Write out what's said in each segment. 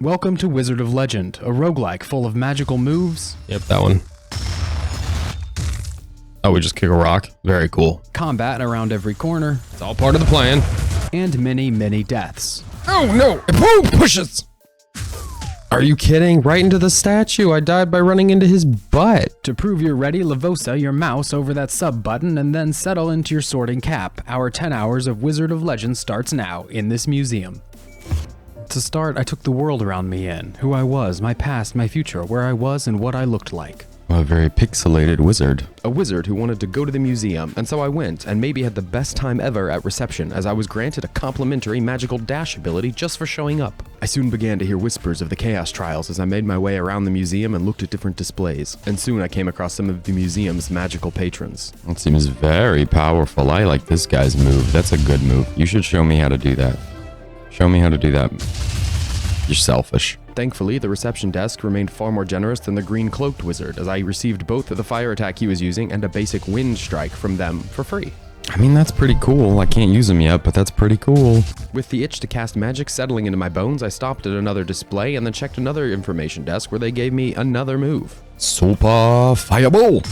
Welcome to Wizard of Legend, a roguelike full of magical moves. Yep, that one. Oh, we just kick a rock? Very cool. Combat around every corner. It's all part of the plan. And many deaths. Oh no! It pushes! Are you kidding? Right into the statue. I died by running into his butt. To prove you're ready, Lavosa your mouse over that sub button and then settle into your sorting cap. Our 10 hours of Wizard of Legend starts now in this museum. To start, I took the world around me in, who I was, my past, my future, where I was and what I looked like. A very pixelated wizard. A wizard who wanted to go to the museum, and so I went, and maybe had the best time ever at reception as I was granted a complimentary magical dash ability just for showing up. I soon began to hear whispers of the Chaos Trials as I made my way around the museum and looked at different displays, and soon I came across some of the museum's magical patrons. That seems very powerful. I like this guy's move. That's a good move. You should show me how to do that. Show me how to do that. You're selfish. Thankfully, the reception desk remained far more generous than the green cloaked wizard, as I received both the fire attack he was using and a basic wind strike from them for free. I mean, that's pretty cool. I can't use them yet, but that's pretty cool. With the itch to cast magic settling into my bones, I stopped at another display and then checked another information desk where they gave me another move. Super Fireball!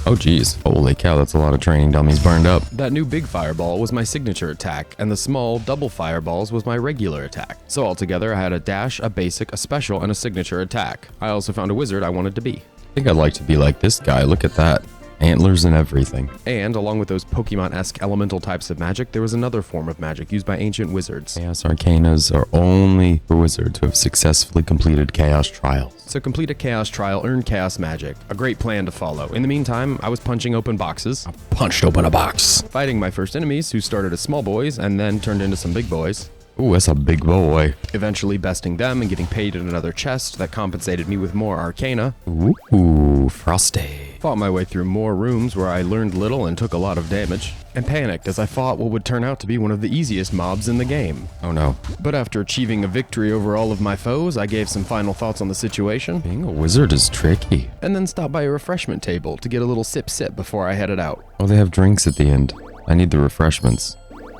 Oh geez, holy cow, that's a lot of training dummies burned up. That new big fireball was my signature attack, and the small double fireballs was my regular attack. So altogether, I had a dash, a basic, a special, and a signature attack. I also found a wizard I wanted to be. I think I'd like to be like this guy, look at that. Antlers and everything. And along with those Pokemon-esque elemental types of magic, there was another form of magic used by ancient wizards. Chaos Arcanas are only for wizards who have successfully completed Chaos Trials. So complete a Chaos Trial, earn Chaos Magic. A great plan to follow. In the meantime, I was punching open boxes. I punched open a box. Fighting my first enemies, who started as small boys and then turned into some big boys. Ooh, that's a big boy. Eventually besting them and getting paid in another chest that compensated me with more arcana. Ooh, frosty. Fought my way through more rooms where I learned little and took a lot of damage, and panicked as I fought what would turn out to be one of the easiest mobs in the game. Oh no. But after achieving a victory over all of my foes, I gave some final thoughts on the situation. Being a wizard is tricky. And then stopped by a refreshment table to get a little sip before I headed out. Oh, they have drinks at the end. I need the refreshments.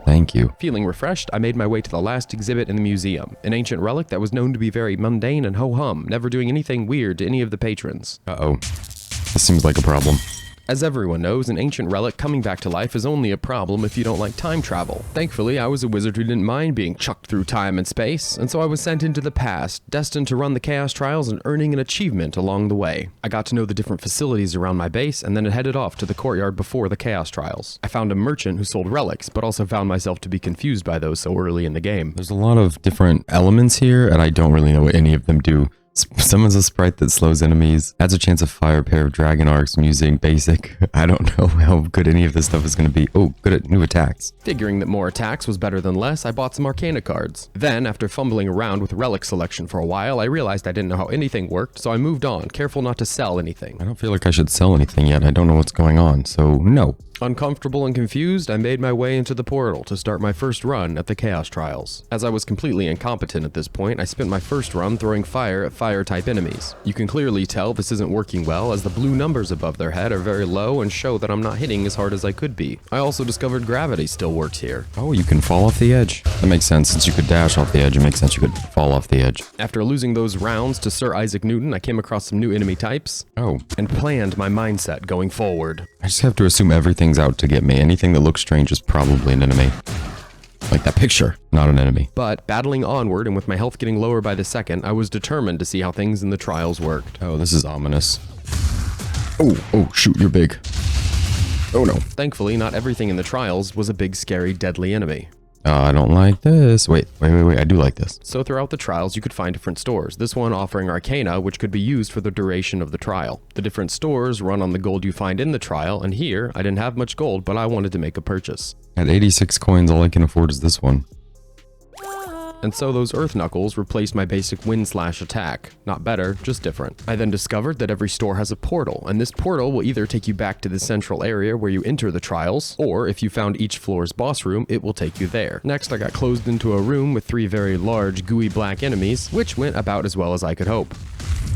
Thank you. Feeling refreshed, I made my way to the last exhibit in the museum, an ancient relic that was known to be very mundane and ho-hum, never doing anything weird to any of the patrons. Uh-oh. This seems like a problem. As everyone knows, an ancient relic coming back to life is only a problem if you don't like time travel. Thankfully, I was a wizard who didn't mind being chucked through time and space, and so I was sent into the past, destined to run the Chaos Trials and earning an achievement along the way. I got to know the different facilities around my base, and then headed off to the courtyard before the Chaos Trials. I found a merchant who sold relics, but also found myself to be confused by those so early in the game. There's a lot of different elements here, and I don't really know what any of them do. Summons a sprite that slows enemies, adds a chance of fire, a pair of dragon arcs using basic. I don't know how good any of this stuff is going to be. Oh, good at new attacks. Figuring that more attacks was better than less, I bought some arcana cards. Then, after fumbling around with relic selection for a while, I realized I didn't know how anything worked, so I moved on, careful not to sell anything. I don't feel like I should sell anything yet. I don't know what's going on, so no. Uncomfortable and confused, I made my way into the portal to start my first run at the Chaos Trials. As I was completely incompetent at this point, I spent my first run throwing fire at fire-type enemies. You can clearly tell this isn't working well, as the blue numbers above their head are very low and show that I'm not hitting as hard as I could be. I also discovered gravity still works here. Oh, you can fall off the edge. That makes sense. Since you could dash off the edge, it makes sense you could fall off the edge. After losing those rounds to Sir Isaac Newton, I came across some new enemy types. Oh. And planned my mindset going forward. I just have to assume everything's out to get me. Anything that looks strange is probably an enemy. Like that picture, not an enemy. But battling onward and with my health getting lower by the second, I was determined to see how things in the trials worked. Oh, this is ominous. Oh, shoot, you're big. Oh no. Thankfully, not everything in the trials was a big, scary, deadly enemy. I don't like this. Wait, I do like this. So throughout the trials, you could find different stores, this one offering arcana, which could be used for the duration of the trial. The different stores run on the gold you find in the trial, and here, I didn't have much gold, but I wanted to make a purchase. At 86 coins, all I can afford is this one. And so those Earth Knuckles replaced my basic wind slash attack. Not better, just different. I then discovered that every store has a portal, and this portal will either take you back to the central area where you enter the trials, or if you found each floor's boss room, it will take you there. Next, I got closed into a room with 3 very large, gooey black enemies, which went about as well as I could hope.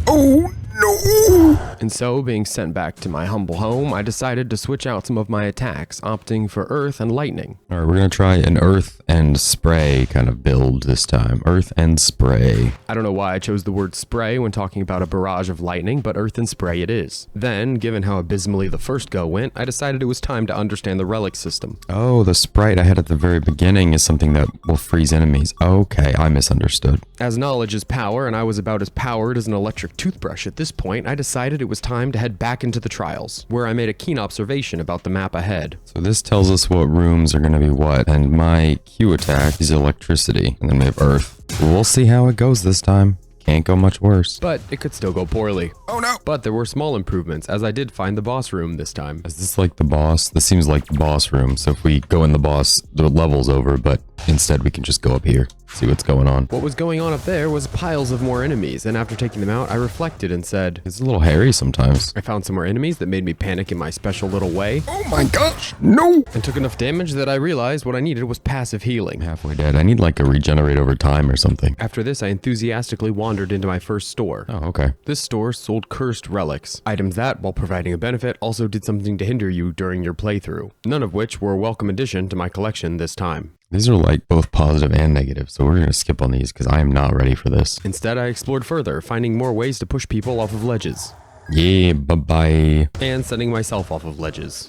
Oh no! And so, being sent back to my humble home, I decided to switch out some of my attacks, opting for Earth and Lightning. Alright, we're gonna try an earth and spray kind of build this time. Earth and spray. I don't know why I chose the word spray when talking about a barrage of lightning, but Earth and spray it is. Then, given how abysmally the first go went, I decided it was time to understand the relic system. Oh, the sprite I had at the very beginning is something that will freeze enemies. Okay, I misunderstood. As knowledge is power, and I was about as powered as an electric toothbrush at this point, I decided it was time to head back into the trials, where I made a keen observation about the map ahead. So this tells us what rooms are gonna be what, and my Q attack is electricity, and then we have earth. We'll see how it goes this time. Can't go much worse. But it could still go poorly. Oh no! But there were small improvements, as I did find the boss room this time. Is this like the boss? This seems like the boss room, so if we go in the boss, the level's over, but instead we can just go up here, see what's going on. What was going on up there was piles of more enemies, and after taking them out, I reflected and said, It's a little hairy sometimes. I found some more enemies that made me panic in my special little way, Oh my gosh, no! and took enough damage that I realized what I needed was passive healing. I'm halfway dead. I need like a regenerate over time or something. After this, I enthusiastically wandered into my first store. Oh, okay. This store sold cursed relics, items that, while providing a benefit, also did something to hinder you during your playthrough, none of which were a welcome addition to my collection this time. These are like both positive and negative, so we're gonna skip on these because I am not ready for this. Instead, I explored further, finding more ways to push people off of ledges, Yeah, bye-bye. and sending myself off of ledges.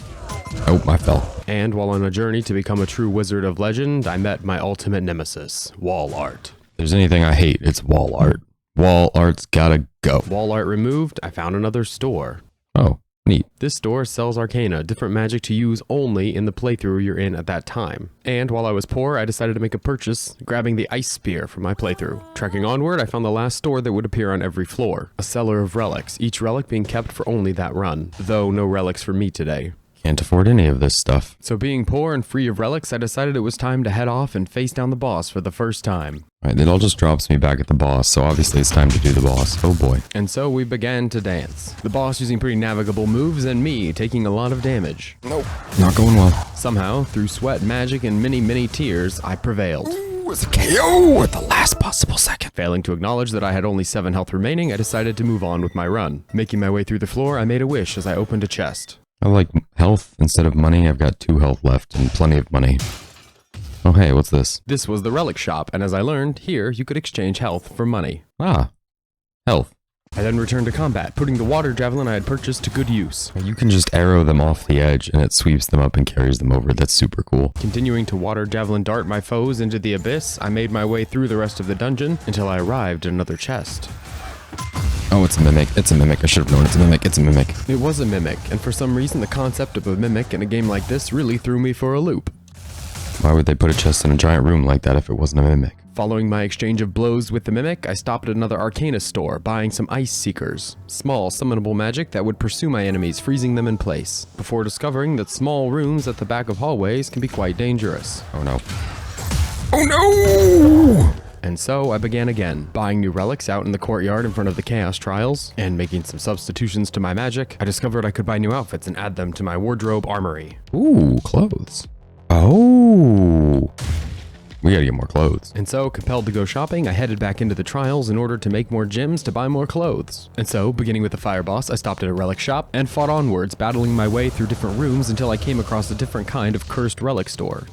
Oh, I fell. And while on a journey to become a true wizard of legend, I met my ultimate nemesis, wall art. If there's anything I hate, it's wall art. Wall art's gotta go. Wall art removed, I found another store. Oh, neat. This store sells arcana, different magic to use only in the playthrough you're in at that time. And while I was poor, I decided to make a purchase, grabbing the ice spear for my playthrough. Trekking onward, I found the last store that would appear on every floor. A cellar of relics, each relic being kept for only that run. Though no relics for me today. Can't afford any of this stuff. So being poor and free of relics, I decided it was time to head off and face down the boss for the first time. Alright, it all just drops me back at the boss, so obviously it's time to do the boss. Oh boy. And so we began to dance. The boss using pretty navigable moves and me taking a lot of damage. Nope. Not going well. Somehow, through sweat, magic, and many tears, I prevailed. Ooh, it's a KO at the last possible second. Failing to acknowledge that I had only 7 health remaining, I decided to move on with my run. Making my way through the floor, I made a wish as I opened a chest. I like health instead of money. I've got 2 health left and plenty of money. Oh hey, what's this? This was the relic shop, and as I learned, here you could exchange health for money. Ah, health. I then returned to combat, putting the water javelin I had purchased to good use. You can just arrow them off the edge and it sweeps them up and carries them over. That's super cool. Continuing to water javelin dart my foes into the abyss, I made my way through the rest of the dungeon until I arrived at another chest. Oh, it's a mimic. It's a mimic. I should have known it's a mimic. It's a mimic. It was a mimic, and for some reason the concept of a mimic in a game like this really threw me for a loop. Why would they put a chest in a giant room like that if it wasn't a mimic? Following my exchange of blows with the mimic, I stopped at another arcana store, buying some ice seekers, small summonable magic that would pursue my enemies, freezing them in place, before discovering that small rooms at the back of hallways can be quite dangerous. Oh no. Oh no! And so I began again, buying new relics out in the courtyard in front of the Chaos Trials, and making some substitutions to my magic. I discovered I could buy new outfits and add them to my wardrobe armory. Ooh, clothes. Oh. We gotta get more clothes. And so, compelled to go shopping, I headed back into the trials in order to make more gems to buy more clothes. And so, beginning with the fire boss, I stopped at a relic shop and fought onwards, battling my way through different rooms until I came across a different kind of cursed relic store.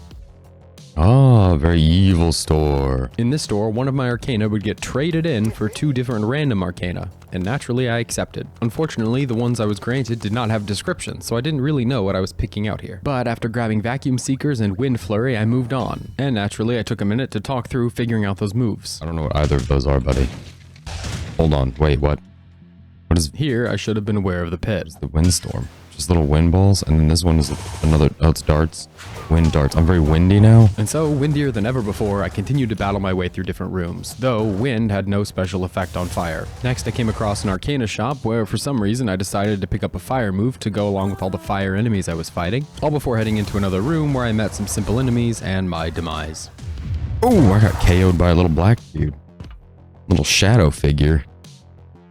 Ah, very evil store. In this store, one of my arcana would get traded in for 2 different random arcana, and naturally I accepted. Unfortunately, the ones I was granted did not have descriptions, so I didn't really know what I was picking out here. But after grabbing vacuum seekers and wind flurry, I moved on, and naturally I took a minute to talk through figuring out those moves. I don't know what either of those are, buddy. Hold on, wait, what? What is Here, I should have been aware of the pit. the windstorm? Just little wind balls, and then this one is another, oh, it's darts. Wind darts. I'm very windy now. And so, windier than ever before, I continued to battle my way through different rooms, though wind had no special effect on fire. Next, I came across an arcana shop where, for some reason, I decided to pick up a fire move to go along with all the fire enemies I was fighting, all before heading into another room where I met some simple enemies and my demise. Oh, I got KO'd by a little black dude. Little shadow figure.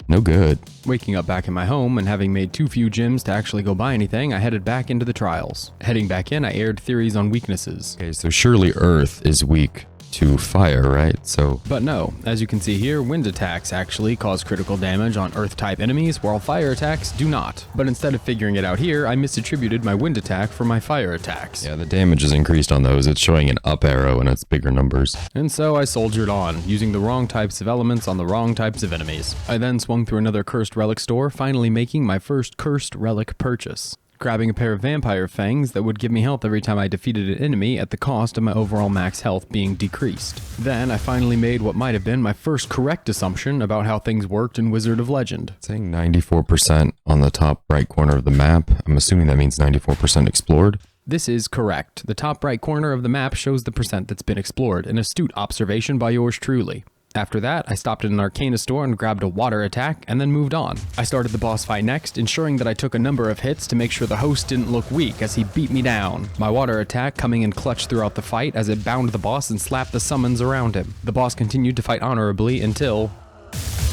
No good. Waking up back in my home and having made too few gems to actually go buy anything, I headed back into the trials. Heading back in, I aired theories on weaknesses. Okay, so surely Earth is weak to fire, right? So But no, as you can see here, wind attacks actually cause critical damage on earth-type enemies, while fire attacks do not. But instead of figuring it out here, I misattributed my wind attack for my fire attacks. yeah, the damage is increased on those. It's showing an up arrow and it's bigger numbers. And so I soldiered on, using the wrong types of elements on the wrong types of enemies. I then swung through another cursed relic store, finally making my first cursed relic purchase. Grabbing a pair of vampire fangs that would give me health every time I defeated an enemy at the cost of my overall max health being decreased. Then I finally made what might have been my first correct assumption about how things worked in Wizard of Legend. It's saying 94% on the top right corner of the map. I'm assuming that means 94% explored. This is correct. The top right corner of the map shows the percent that's been explored, an astute observation by yours truly. After that, I stopped at an Arcana store and grabbed a water attack, and then moved on. I started the boss fight next, ensuring that I took a number of hits to make sure the host didn't look weak as he beat me down. My water attack coming in clutch throughout the fight as it bound the boss and slapped the summons around him. The boss continued to fight honorably until...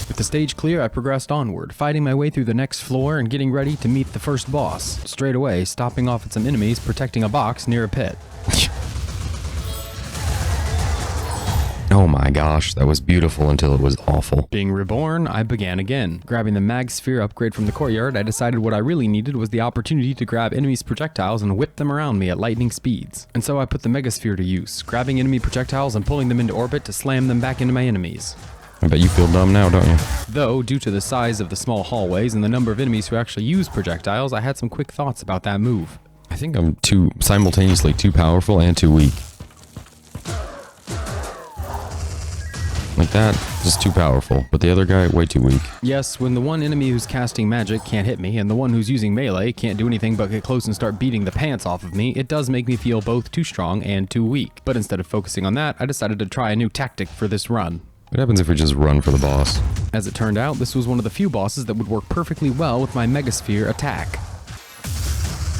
With the stage clear, I progressed onward, fighting my way through the next floor and getting ready to meet the first boss. Straight away, stopping off at some enemies protecting a box near a pit. Oh my gosh, that was beautiful until it was awful. Being reborn, I began again. Grabbing the mag sphere upgrade from the courtyard, I decided what I really needed was the opportunity to grab enemies' projectiles and whip them around me at lightning speeds. And so I put the mega sphere to use, grabbing enemy projectiles and pulling them into orbit to slam them back into my enemies. I bet you feel dumb now, don't you? Though, due to the size of the small hallways and the number of enemies who actually use projectiles, I had some quick thoughts about that move. I think I'm simultaneously too powerful and too weak. Like that, just too powerful, but the other guy, way too weak. Yes, when the one enemy who's casting magic can't hit me, and the one who's using melee can't do anything but get close and start beating the pants off of me, it does make me feel both too strong and too weak. But instead of focusing on that, I decided to try a new tactic for this run. What happens if we just run for the boss? As it turned out, this was one of the few bosses that would work perfectly well with my Megasphere attack.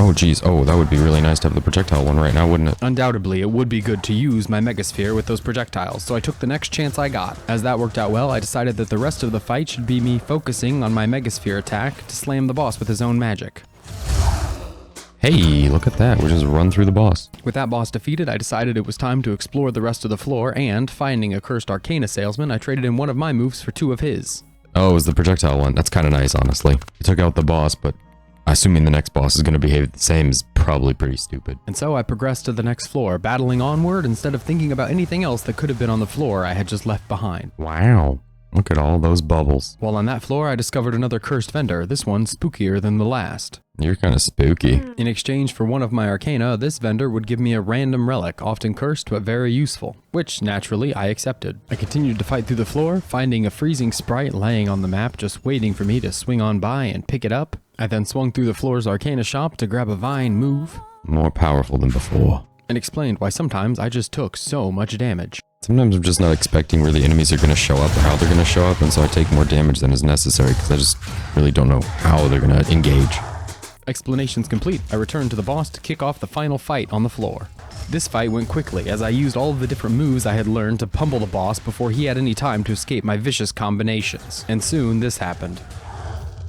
Oh geez, oh, that would be really nice to have the projectile one right now, wouldn't it? Undoubtedly, it would be good to use my Megasphere with those projectiles, so I took the next chance I got. As that worked out well, I decided that the rest of the fight should be me focusing on my Megasphere attack to slam the boss with his own magic. Hey, look at that, we just run through the boss. With that boss defeated, I decided it was time to explore the rest of the floor, and, finding a cursed Arcana salesman, I traded in one of my moves for two of his. Oh, it was the projectile one. That's kind of nice, honestly. It took out the boss, but assuming the next boss is going to behave the same is probably pretty stupid. And so I progressed to the next floor, battling onward instead of thinking about anything else that could have been on the floor I had just left behind. Wow. Look at all those bubbles. While on that floor, I discovered another cursed vendor, this one spookier than the last. You're kind of spooky. In exchange for one of my arcana, this vendor would give me a random relic, often cursed but very useful, which, naturally, I accepted. I continued to fight through the floor, finding a freezing sprite laying on the map just waiting for me to swing on by and pick it up. I then swung through the floor's arcana shop to grab a vine move. More powerful than before. And explained why sometimes I just took so much damage. Sometimes I'm just not expecting where the enemies are going to show up or how they're going to show up, and so I take more damage than is necessary because I just really don't know how they're going to engage. Explanations complete, I returned to the boss to kick off the final fight on the floor. This fight went quickly as I used all of the different moves I had learned to pummel the boss before he had any time to escape my vicious combinations. And soon this happened.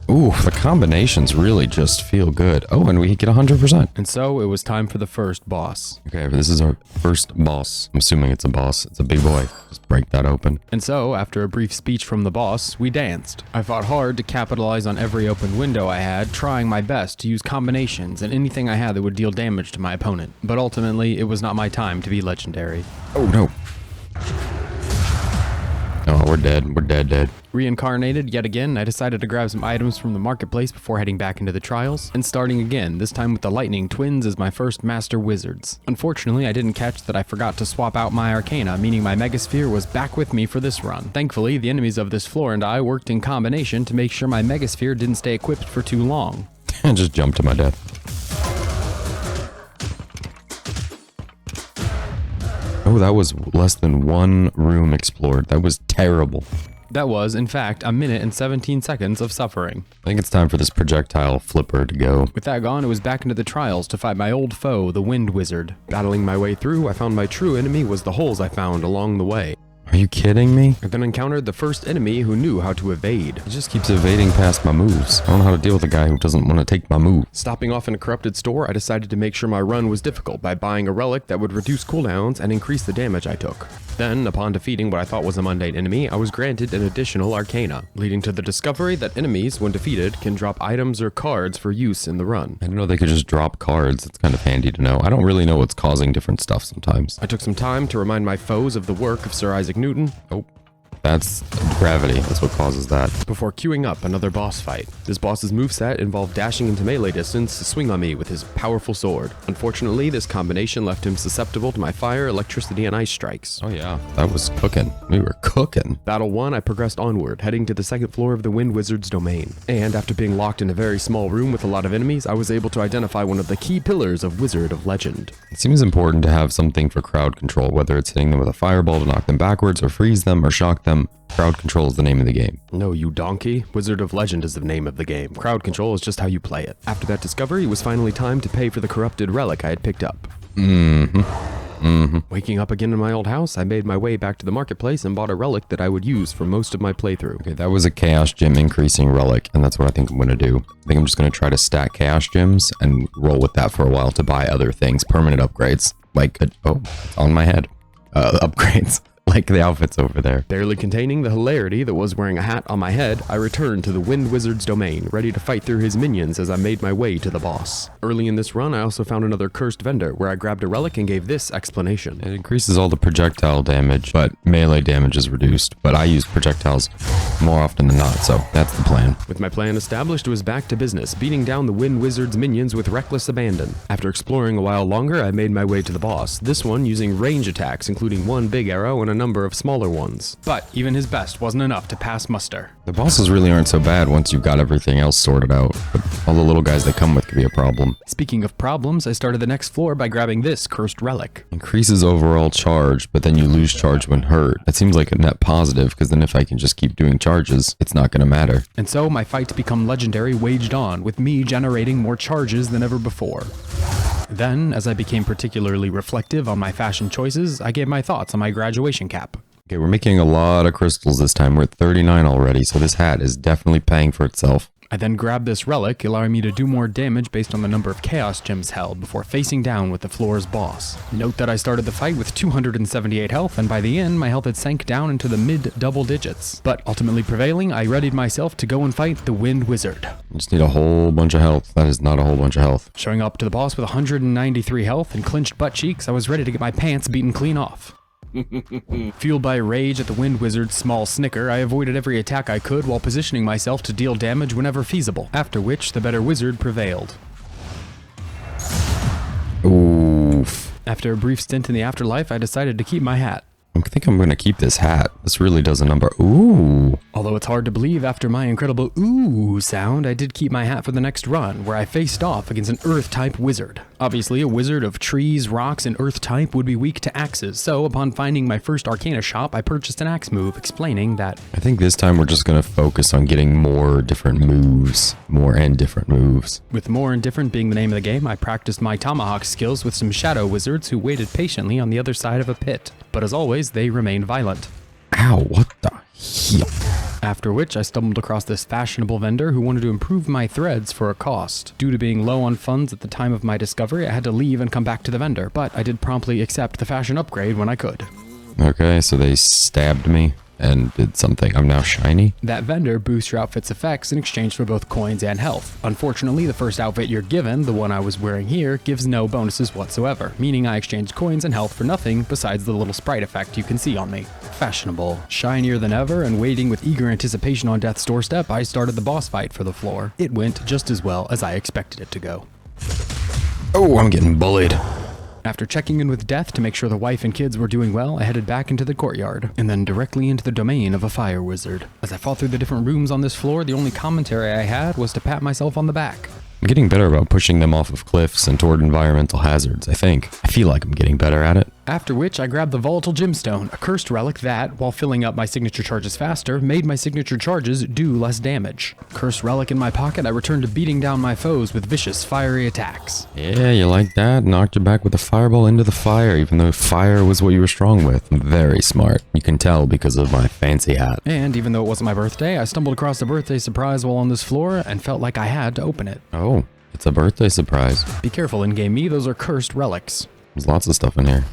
Ooh, the combinations really just feel good. Oh, and we get 100%. And so it was time for the first boss. Okay, this is our first boss. I'm assuming it's a boss. It's a big boy. Just break that open. And so, after a brief speech from the boss, we danced. I fought hard to capitalize on every open window I had, trying my best to use combinations and anything I had that would deal damage to my opponent. But ultimately, it was not my time to be legendary. Oh, no. Oh, we're dead. We're dead. Reincarnated yet again, I decided to grab some items from the marketplace before heading back into the trials, and starting again, this time with the Lightning Twins as my first Master Wizards. Unfortunately, I didn't catch that I forgot to swap out my Arcana, meaning my Megasphere was back with me for this run. Thankfully, the enemies of this floor and I worked in combination to make sure my Megasphere didn't stay equipped for too long. And just jump to my death. Oh, that was less than one room explored. That was terrible. That was, in fact, a minute and 17 seconds of suffering. I think it's time for this projectile flipper to go. With that gone, it was back into the trials to fight my old foe, the Wind Wizard. Battling my way through, I found my true enemy was the holes I found along the way. Are you kidding me? I then encountered the first enemy who knew how to evade. He just keeps evading past my moves. I don't know how to deal with a guy who doesn't want to take my move. Stopping off in a corrupted store, I decided to make sure my run was difficult by buying a relic that would reduce cooldowns and increase the damage I took. Then, upon defeating what I thought was a mundane enemy, I was granted an additional arcana, leading to the discovery that enemies, when defeated, can drop items or cards for use in the run. I didn't know they could just drop cards. It's kind of handy to know. I don't really know what's causing different stuff sometimes. I took some time to remind my foes of the work of Sir Isaac Newton. Oh. That's gravity. That's what causes that. Before queuing up another boss fight. This boss's moveset involved dashing into melee distance to swing on me with his powerful sword. Unfortunately, this combination left him susceptible to my fire, electricity, and ice strikes. Oh yeah, that was cooking. We were cooking. Battle 1, I progressed onward, heading to the second floor of the Wind Wizard's domain. And after being locked in a very small room with a lot of enemies, I was able to identify one of the key pillars of Wizard of Legend. It seems important to have something for crowd control, whether it's hitting them with a fireball to knock them backwards or freeze them or shock them. Crowd control is the name of the game. No, you donkey. Wizard of Legend is the name of the game. Crowd control is just how you play it. After that discovery, it was finally time to pay for the corrupted relic I had picked up. Waking up again in my old house, I made my way back to the marketplace and bought a relic that I would use for most of my playthrough. Okay, that was a Chaos Gem increasing relic, and that's what I think I'm going to do. I think I'm just going to try to stack Chaos Gems and roll with that for a while to buy other things, permanent upgrades, like, oh, it's on my head, upgrades. Like the outfits over there. Barely containing the hilarity that was wearing a hat on my head, I returned to the Wind Wizard's domain, ready to fight through his minions as I made my way to the boss. Early in this run, I also found another cursed vendor, where I grabbed a relic and gave this explanation. It increases all the projectile damage, but melee damage is reduced. But I use projectiles more often than not, so that's the plan. With my plan established, it was back to business, beating down the Wind Wizard's minions with reckless abandon. After exploring a while longer, I made my way to the boss, this one using range attacks, including one big arrow and a number of smaller ones. But even his best wasn't enough to pass muster. The bosses really aren't so bad once you've got everything else sorted out, but all the little guys they come with could be a problem. Speaking of problems, I started the next floor by grabbing this cursed relic. Increases overall charge, but then you lose charge when hurt. That seems like a net positive, because then if I can just keep doing charges, it's not going to matter. And so my fight to become legendary waged on, with me generating more charges than ever before. Then, as I became particularly reflective on my fashion choices, I gave my thoughts on my graduation cap. Okay, we're making a lot of crystals this time. We're at 39 already, so this hat is definitely paying for itself. I then grabbed this relic, allowing me to do more damage based on the number of Chaos Gems held before facing down with the floor's boss. Note that I started the fight with 278 health, and by the end, my health had sank down into the mid-double digits. But ultimately prevailing, I readied myself to go and fight the Wind Wizard. I just need a whole bunch of health. That is not a whole bunch of health. Showing up to the boss with 193 health and clenched butt cheeks, I was ready to get my pants beaten clean off. Fueled by rage at the Wind Wizard's small snicker, I avoided every attack I could while positioning myself to deal damage whenever feasible, after which the better wizard prevailed. Oof. After a brief stint in the afterlife, I decided to keep my hat. I think I'm going to keep this hat. This really does a number. Ooh. Although it's hard to believe after my incredible ooh sound, I did keep my hat for the next run, where I faced off against an earth-type wizard. Obviously, a wizard of trees, rocks, and earth-type would be weak to axes, so upon finding my first arcana shop, I purchased an axe move, explaining that I think this time we're just going to focus on getting more different moves. More and different moves. with more and different being the name of the game, I practiced my tomahawk skills with some shadow wizards who waited patiently on the other side of a pit. But as always, they remained violent. Ow, what the hell? After which, I stumbled across this fashionable vendor who wanted to improve my threads for a cost. Due to being low on funds at the time of my discovery, I had to leave and come back to the vendor, but I did promptly accept the fashion upgrade when I could. Okay, so they stabbed me and did something. I'm now shiny. That vendor boosts your outfit's effects in exchange for both coins and health. Unfortunately, the first outfit you're given, the one I was wearing here, gives no bonuses whatsoever, meaning I exchanged coins and health for nothing besides the little sprite effect you can see on me. Fashionable. Shinier than ever and waiting with eager anticipation on death's doorstep, I started the boss fight for the floor. It went just as well as I expected it to go. Oh, I'm getting bullied. After checking in with Death to make sure the wife and kids were doing well, I headed back into the courtyard, and then directly into the domain of a fire wizard. As I fought through the different rooms on this floor, the only commentary I had was to pat myself on the back. I'm getting better about pushing them off of cliffs and toward environmental hazards, I think. I feel like I'm getting better at it. After which I grabbed the volatile gemstone, a cursed relic that, while filling up my signature charges faster, made my signature charges do less damage. Cursed relic in my pocket, I returned to beating down my foes with vicious, fiery attacks. Yeah, you like that? Knocked you back with a fireball into the fire, even though fire was what you were strong with. Very smart. You can tell because of my fancy hat. And even though it wasn't my birthday, I stumbled across a birthday surprise while on this floor and felt like I had to open it. Oh, it's a birthday surprise. Be careful, in-game me, those are cursed relics. There's lots of stuff in here.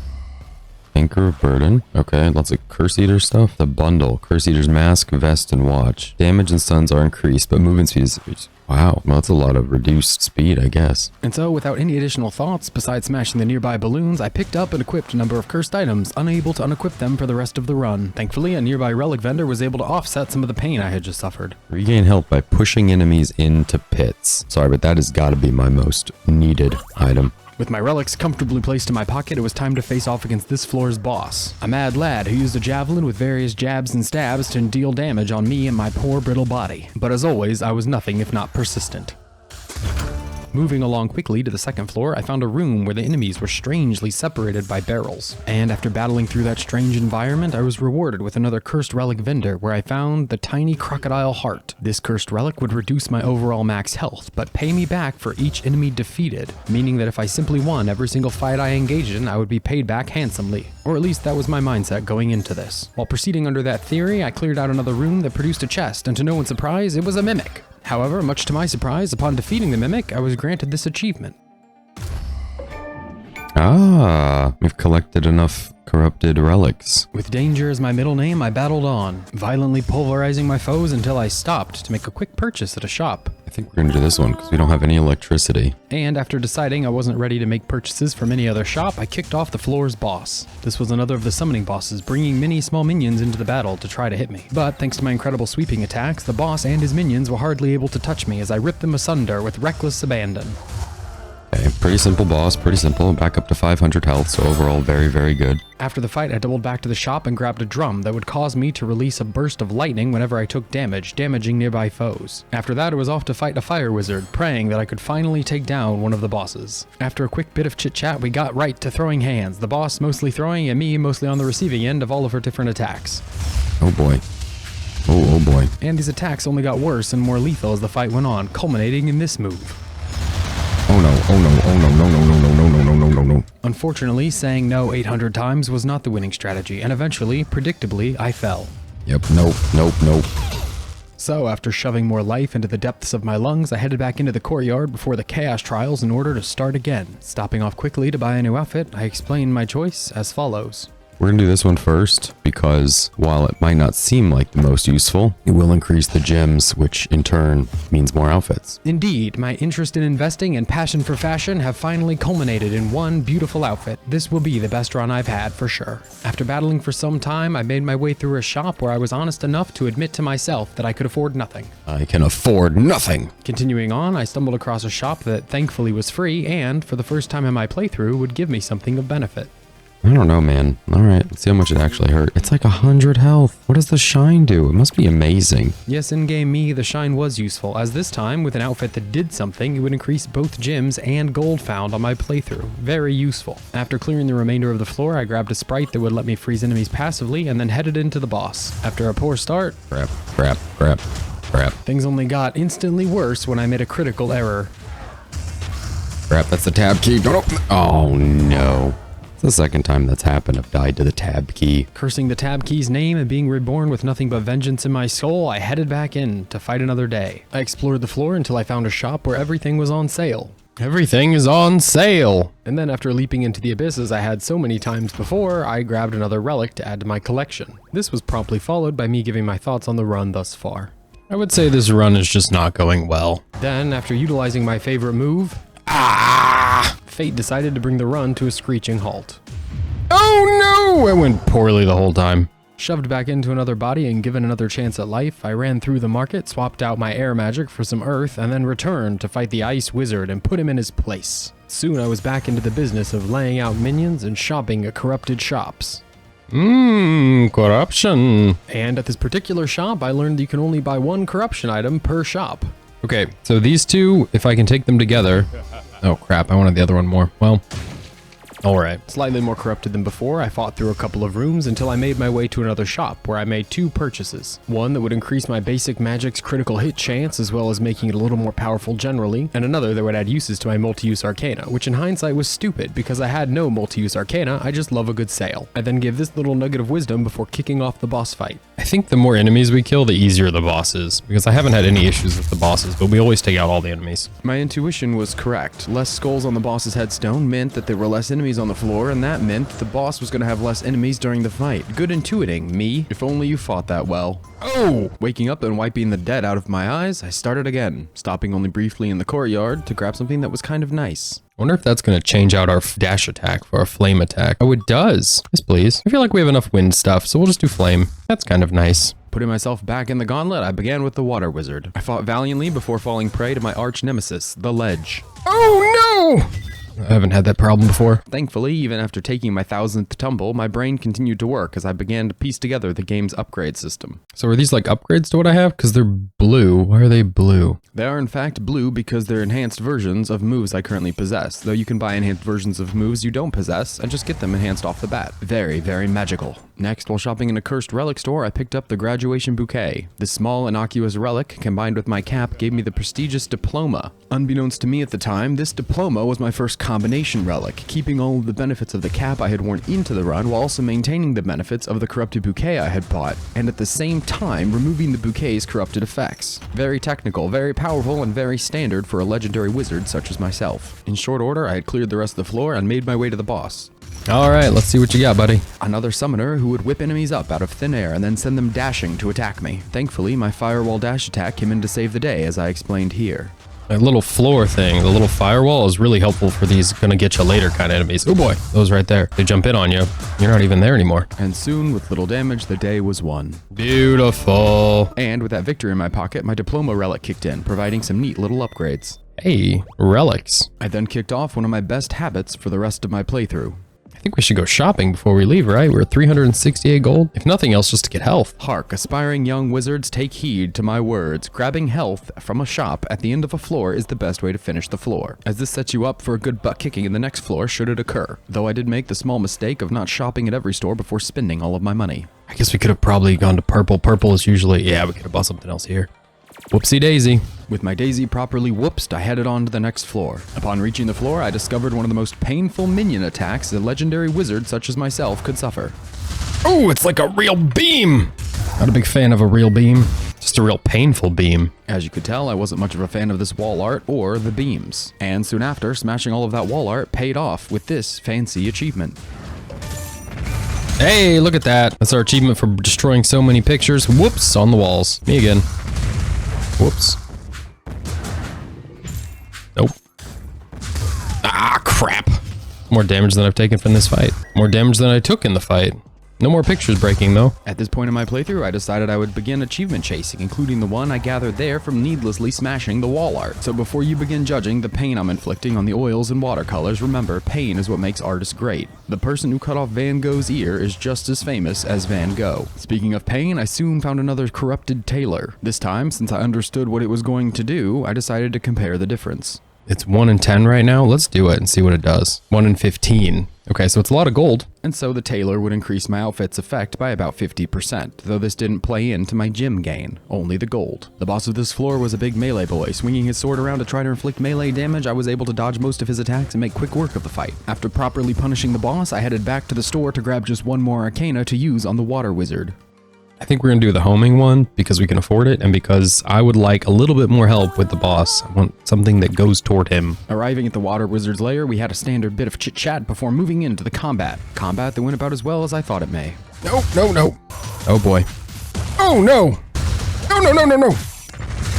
Anchor of Burden. Okay, lots of Curse Eater stuff. The bundle. Curse Eater's mask, vest, and watch. Damage and stuns are increased, but movement speed is... Wow, well, that's a lot of reduced speed, I guess. And so, without any additional thoughts, besides smashing the nearby balloons, I picked up and equipped a number of cursed items, unable to unequip them for the rest of the run. Thankfully, a nearby relic vendor was able to offset some of the pain I had just suffered. Regain health by pushing enemies into pits. Sorry, but that has got to be my most needed item. With my relics comfortably placed in my pocket, it was time to face off against this floor's boss. A mad lad who used a javelin with various jabs and stabs to deal damage on me and my poor brittle body. But as always, I was nothing if not persistent. Moving along quickly to the second floor, I found a room where the enemies were strangely separated by barrels. And after battling through that strange environment, I was rewarded with another cursed relic vendor where I found the tiny crocodile heart. This cursed relic would reduce my overall max health, but pay me back for each enemy defeated, meaning that if I simply won every single fight I engaged in, I would be paid back handsomely. Or at least that was my mindset going into this. While proceeding under that theory, I cleared out another room that produced a chest, and to no one's surprise, it was a mimic. However, much to my surprise, upon defeating the mimic, I was granted this achievement. Ah, we've collected enough corrupted relics. With danger as my middle name, I battled on, violently pulverizing my foes until I stopped to make a quick purchase at a shop. I think we're gonna do this one because we don't have any electricity. And after deciding I wasn't ready to make purchases from any other shop, I kicked off the floor's boss. This was another of the summoning bosses, bringing many small minions into the battle to try to hit me. But thanks to my incredible sweeping attacks, the boss and his minions were hardly able to touch me as I ripped them asunder with reckless abandon. Okay, pretty simple boss, pretty simple. Back up to 500 health, so overall very, very good. After the fight, I doubled back to the shop and grabbed a drum that would cause me to release a burst of lightning whenever I took damage, damaging nearby foes. After that, I was off to fight a fire wizard, praying that I could finally take down one of the bosses. After a quick bit of chit-chat, we got right to throwing hands, the boss mostly throwing and me mostly on the receiving end of all of her different attacks. Oh boy. Oh boy. And these attacks only got worse and more lethal as the fight went on, culminating in this move. Oh no, oh no, oh no, no, no, no, no, no, no, no, no, no. Unfortunately, saying no 800 times was not the winning strategy, and eventually, predictably, I fell. Yep, nope, nope, nope. So, after shoving more life into the depths of my lungs, I headed back into the courtyard before the chaos trials in order to start again. Stopping off quickly to buy a new outfit, I explained my choice as follows. We're gonna do this one first because while it might not seem like the most useful, it will increase the gems, which in turn means more outfits. Indeed, my interest in investing and passion for fashion have finally culminated in one beautiful outfit. This will be the best run I've had for sure. After battling for some time, I made my way through a shop where I was honest enough to admit to myself that I could afford nothing. I can afford nothing. Continuing on, I stumbled across a shop that thankfully was free and, for the first time in my playthrough, would give me something of benefit. I don't know, man. Alright, let's see how much it actually hurt. It's like 100 health. What does the shine do? It must be amazing. Yes, in-game me, the shine was useful, as this time, with an outfit that did something, it would increase both gems and gold found on my playthrough. Very useful. After clearing the remainder of the floor, I grabbed a sprite that would let me freeze enemies passively, and then headed into the boss. After a poor start... Crap, crap, crap, crap. Things only got instantly worse when I made a critical error. Crap, that's the tab key. Don't open. Oh, no. It's the second time that's happened. I've died to the tab key. Cursing the tab key's name and being reborn with nothing but vengeance in my soul, I headed back in to fight another day. I explored the floor until I found a shop where everything was on sale. Everything is on sale! And then after leaping into the abyss as I had so many times before, I grabbed another relic to add to my collection. This was promptly followed by me giving my thoughts on the run thus far. I would say this run is just not going well. Then, after utilizing my favorite move, fate decided to bring the run to a screeching halt. Oh no! It went poorly the whole time. Shoved back into another body and given another chance at life, I ran through the market, swapped out my air magic for some earth, and then returned to fight the ice wizard and put him in his place. Soon I was back into the business of laying out minions and shopping at corrupted shops. Corruption. And at this particular shop, I learned that you can only buy one corruption item per shop. Okay, so these two, if I can take them together... Oh crap, I wanted the other one more. Well, Alright, slightly more corrupted than before, I fought through a couple of rooms until I made my way to another shop where I made 2 purchases. One that would increase my basic magic's critical hit chance as well as making it a little more powerful generally, and another that would add uses to my multi-use arcana, which in hindsight was stupid because I had no multi-use arcana, I just love a good sale. I then give this little nugget of wisdom before kicking off the boss fight. I think the more enemies we kill, the easier the boss is, because I haven't had any issues with the bosses, but we always take out all the enemies. My intuition was correct. Less skulls on the boss's headstone meant that there were less enemies on the floor, and that meant the boss was going to have less enemies during the fight. Good intuiting, me. If only you fought that well. Oh! Waking up and wiping the dead out of my eyes, I started again, stopping only briefly in the courtyard to grab something that was kind of nice. I wonder if that's going to change out our dash attack for our flame attack. Oh, it does. Yes, please. I feel like we have enough wind stuff, so we'll just do flame. That's kind of nice. Putting myself back in the gauntlet, I began with the water wizard. I fought valiantly before falling prey to my arch nemesis, the ledge. Oh no! I haven't had that problem before. Thankfully, even after taking my 1000th tumble, my brain continued to work as I began to piece together the game's upgrade system. So are these like upgrades to what I have? Because they're blue. Why are they blue? They are in fact blue because they're enhanced versions of moves I currently possess, though you can buy enhanced versions of moves you don't possess and just get them enhanced off the bat. Very, very magical. Next, while shopping in a cursed relic store, I picked up the graduation bouquet. This small, innocuous relic, combined with my cap, gave me the prestigious diploma. Unbeknownst to me at the time, this diploma was my first combination relic, keeping all of the benefits of the cap I had worn into the run while also maintaining the benefits of the corrupted bouquet I had bought, and at the same time removing the bouquet's corrupted effects. Very technical, very powerful, and very standard for a legendary wizard such as myself. In short order, I had cleared the rest of the floor and made my way to the boss. Alright, let's see what you got, buddy. Another summoner who would whip enemies up out of thin air and then send them dashing to attack me. Thankfully, my firewall dash attack came in to save the day, as I explained here. That little floor thing, the little firewall, is really helpful for these gonna get you later kind of enemies. Oh boy, those right there. They jump in on you. You're not even there anymore. And soon, with little damage, the day was won. Beautiful. And with that victory in my pocket, my diploma relic kicked in, providing some neat little upgrades. Hey, relics. I then kicked off one of my best habits for the rest of my playthrough. I think we should go shopping before we leave, right? We're at 368 gold. If nothing else, just to get health. Hark, aspiring young wizards, take heed to my words. Grabbing health from a shop at the end of a floor is the best way to finish the floor, as this sets you up for a good butt kicking in the next floor should it occur. Though I did make the small mistake of not shopping at every store before spending all of my money. I guess we could have probably gone to purple. Purple is usually, yeah, we could have bought something else here. Whoopsie daisy. With my daisy properly whoopsed, I headed on to the next floor. Upon reaching the floor, I discovered one of the most painful minion attacks a legendary wizard such as myself could suffer. Oh, it's like a real beam! Not a big fan of a real beam. Just a real painful beam. As you could tell, I wasn't much of a fan of this wall art or the beams. And soon after, smashing all of that wall art paid off with this fancy achievement. Hey, look at that. That's our achievement for destroying so many pictures. Whoops, on the walls. Me again. Whoops. Nope. Ah, crap. More damage than I've taken from this fight. More damage than I took in the fight. No more pictures breaking, though. At this point in my playthrough, I decided I would begin achievement chasing, including the one I gathered there from needlessly smashing the wall art. So before you begin judging the pain I'm inflicting on the oils and watercolors, remember, pain is what makes artists great. The person who cut off Van Gogh's ear is just as famous as Van Gogh. Speaking of pain, I soon found another corrupted tailor. This time, since I understood what it was going to do, I decided to compare the difference. It's 1 in 10 right now. Let's do it and see what it does. 1 in 15. Okay, so it's a lot of gold. And so the tailor would increase my outfit's effect by about 50%, though this didn't play into my gem gain, only the gold. The boss of this floor was a big melee boy. Swinging his sword around to try to inflict melee damage, I was able to dodge most of his attacks and make quick work of the fight. After properly punishing the boss, I headed back to the store to grab just one more arcana to use on the water wizard. I think we're gonna do the homing one because we can afford it and because I would like a little bit more help with the boss. I want something that goes toward him. Arriving at the water wizard's lair, we had a standard bit of chit-chat before moving into the combat. Combat that went about as well as I thought it may. No, no, no. Oh boy. Oh no! No, no, no, no, no!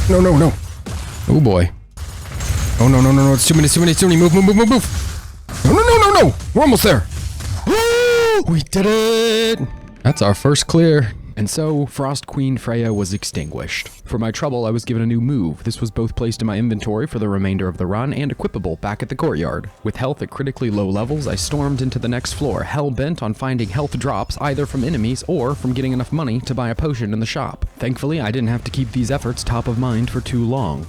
No, no, no. Oh boy. Oh no, no, no, no, it's too many, move, move, move, move, move! No, no, no, no, no! We're almost there! Woo! We did it! That's our first clear. And so, Frost Queen Freya was extinguished. For my trouble, I was given a new move. This was both placed in my inventory for the remainder of the run and equipable back at the courtyard. With health at critically low levels, I stormed into the next floor, hell-bent on finding health drops either from enemies or from getting enough money to buy a potion in the shop. Thankfully, I didn't have to keep these efforts top of mind for too long.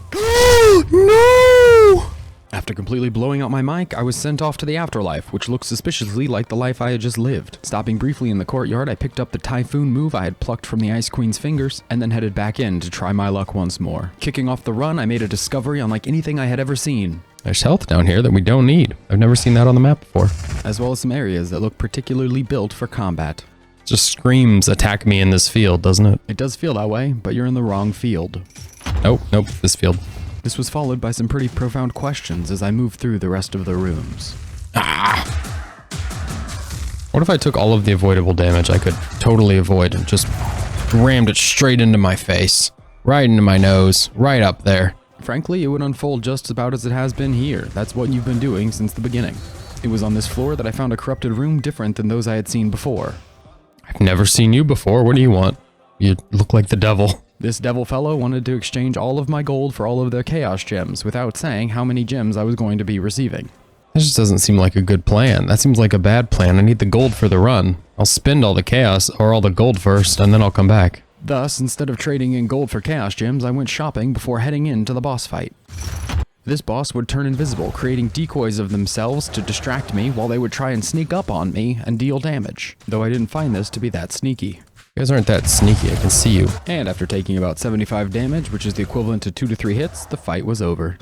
No! After completely blowing out my mic, I was sent off to the afterlife, which looked suspiciously like the life I had just lived. Stopping briefly in the courtyard, I picked up the typhoon move I had plucked from the Ice Queen's fingers, and then headed back in to try my luck once more. Kicking off the run, I made a discovery unlike anything I had ever seen. There's health down here that we don't need. I've never seen that on the map before. As well as some areas that look particularly built for combat. Just screams attack me in this field, doesn't it? It does feel that way, but you're in the wrong field. Nope, this field. This was followed by some pretty profound questions as I moved through the rest of the rooms. What if I took all of the avoidable damage I could totally avoid and just rammed it straight into my face? Right into my nose, right up there. Frankly, it would unfold just about as it has been here. That's what you've been doing since the beginning. It was on this floor that I found a corrupted room different than those I had seen before. I've never seen you before. What do you want? You look like the devil. This devil fellow wanted to exchange all of my gold for all of their chaos gems without saying how many gems I was going to be receiving. That just doesn't seem like a good plan. That seems like a bad plan. I need the gold for the run. I'll spend all the chaos or all the gold first, and then I'll come back. Thus, instead of trading in gold for chaos gems, I went shopping before heading into the boss fight. This boss would turn invisible, creating decoys of themselves to distract me while they would try and sneak up on me and deal damage, though I didn't find this to be that sneaky. You guys aren't that sneaky, I can see you. And after taking about 75 damage, which is the equivalent to 2 to 3 hits, the fight was over.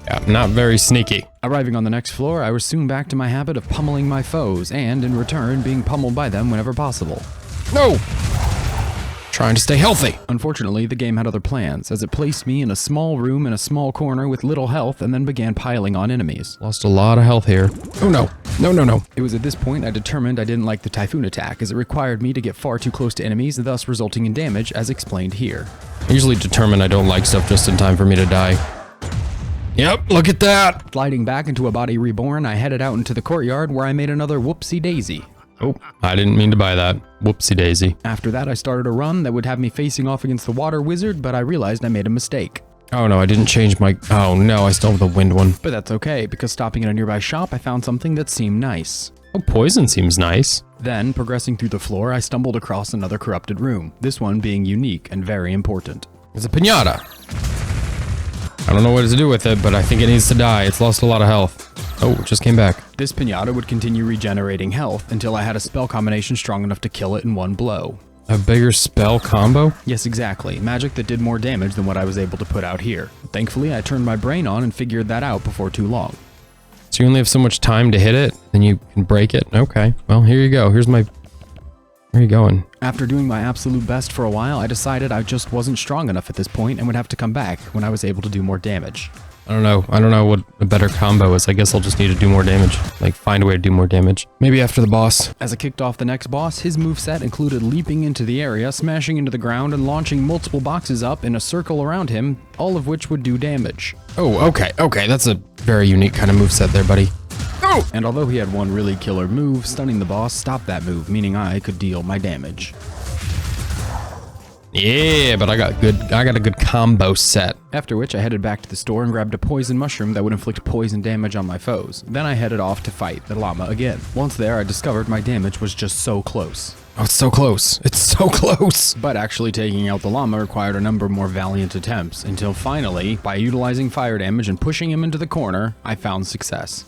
Yeah, not very sneaky. Arriving on the next floor, I was soon back to my habit of pummeling my foes, and in return, being pummeled by them whenever possible. No! Trying to stay healthy. Unfortunately, the game had other plans, as it placed me in a small room in a small corner with little health and then began piling on enemies. Lost a lot of health here. Oh no. No. It was at this point I determined I didn't like the typhoon attack, as it required me to get far too close to enemies, thus resulting in damage, as explained here. I usually determine I don't like stuff just in time for me to die. Yep, look at that! Gliding back into a body reborn, I headed out into the courtyard where I made another whoopsie daisy. Oh, I didn't mean to buy that. Whoopsie daisy. After that, I started a run that would have me facing off against the water wizard, but I realized I made a mistake. Oh no, I didn't change my... Oh no, I still have the wind one. But that's okay, because stopping at a nearby shop, I found something that seemed nice. Oh, poison seems nice. Then, progressing through the floor, I stumbled across another corrupted room, this one being unique and very important. It's a piñata. I don't know what to do with it, but I think it needs to die. It's lost a lot of health. Oh, it just came back. This piñata would continue regenerating health until I had a spell combination strong enough to kill it in one blow. A bigger spell combo? Yes, exactly. Magic that did more damage than what I was able to put out here. Thankfully, I turned my brain on and figured that out before too long. So you only have so much time to hit it, then you can break it? Okay, well, here you go. Here's my... Where are you going? After doing my absolute best for a while, I decided I just wasn't strong enough at this point and would have to come back when I was able to do more damage. I don't know what a better combo is. I guess I'll just need to do more damage. Like, find a way to do more damage. Maybe after the boss. As I kicked off the next boss, his moveset included leaping into the area, smashing into the ground, and launching multiple boxes up in a circle around him, all of which would do damage. Oh, okay, that's a very unique kind of moveset there, buddy. Oh! And although he had one really killer move, stunning the boss stopped that move, meaning I could deal my damage. Yeah, but I got a good combo set. After which I headed back to the store and grabbed a poison mushroom that would inflict poison damage on my foes. Then I headed off to fight the llama again. Once there, I discovered my damage was just so close. Oh, it's so close. It's so close. But actually taking out the llama required a number more valiant attempts, until finally, by utilizing fire damage and pushing him into the corner, I found success.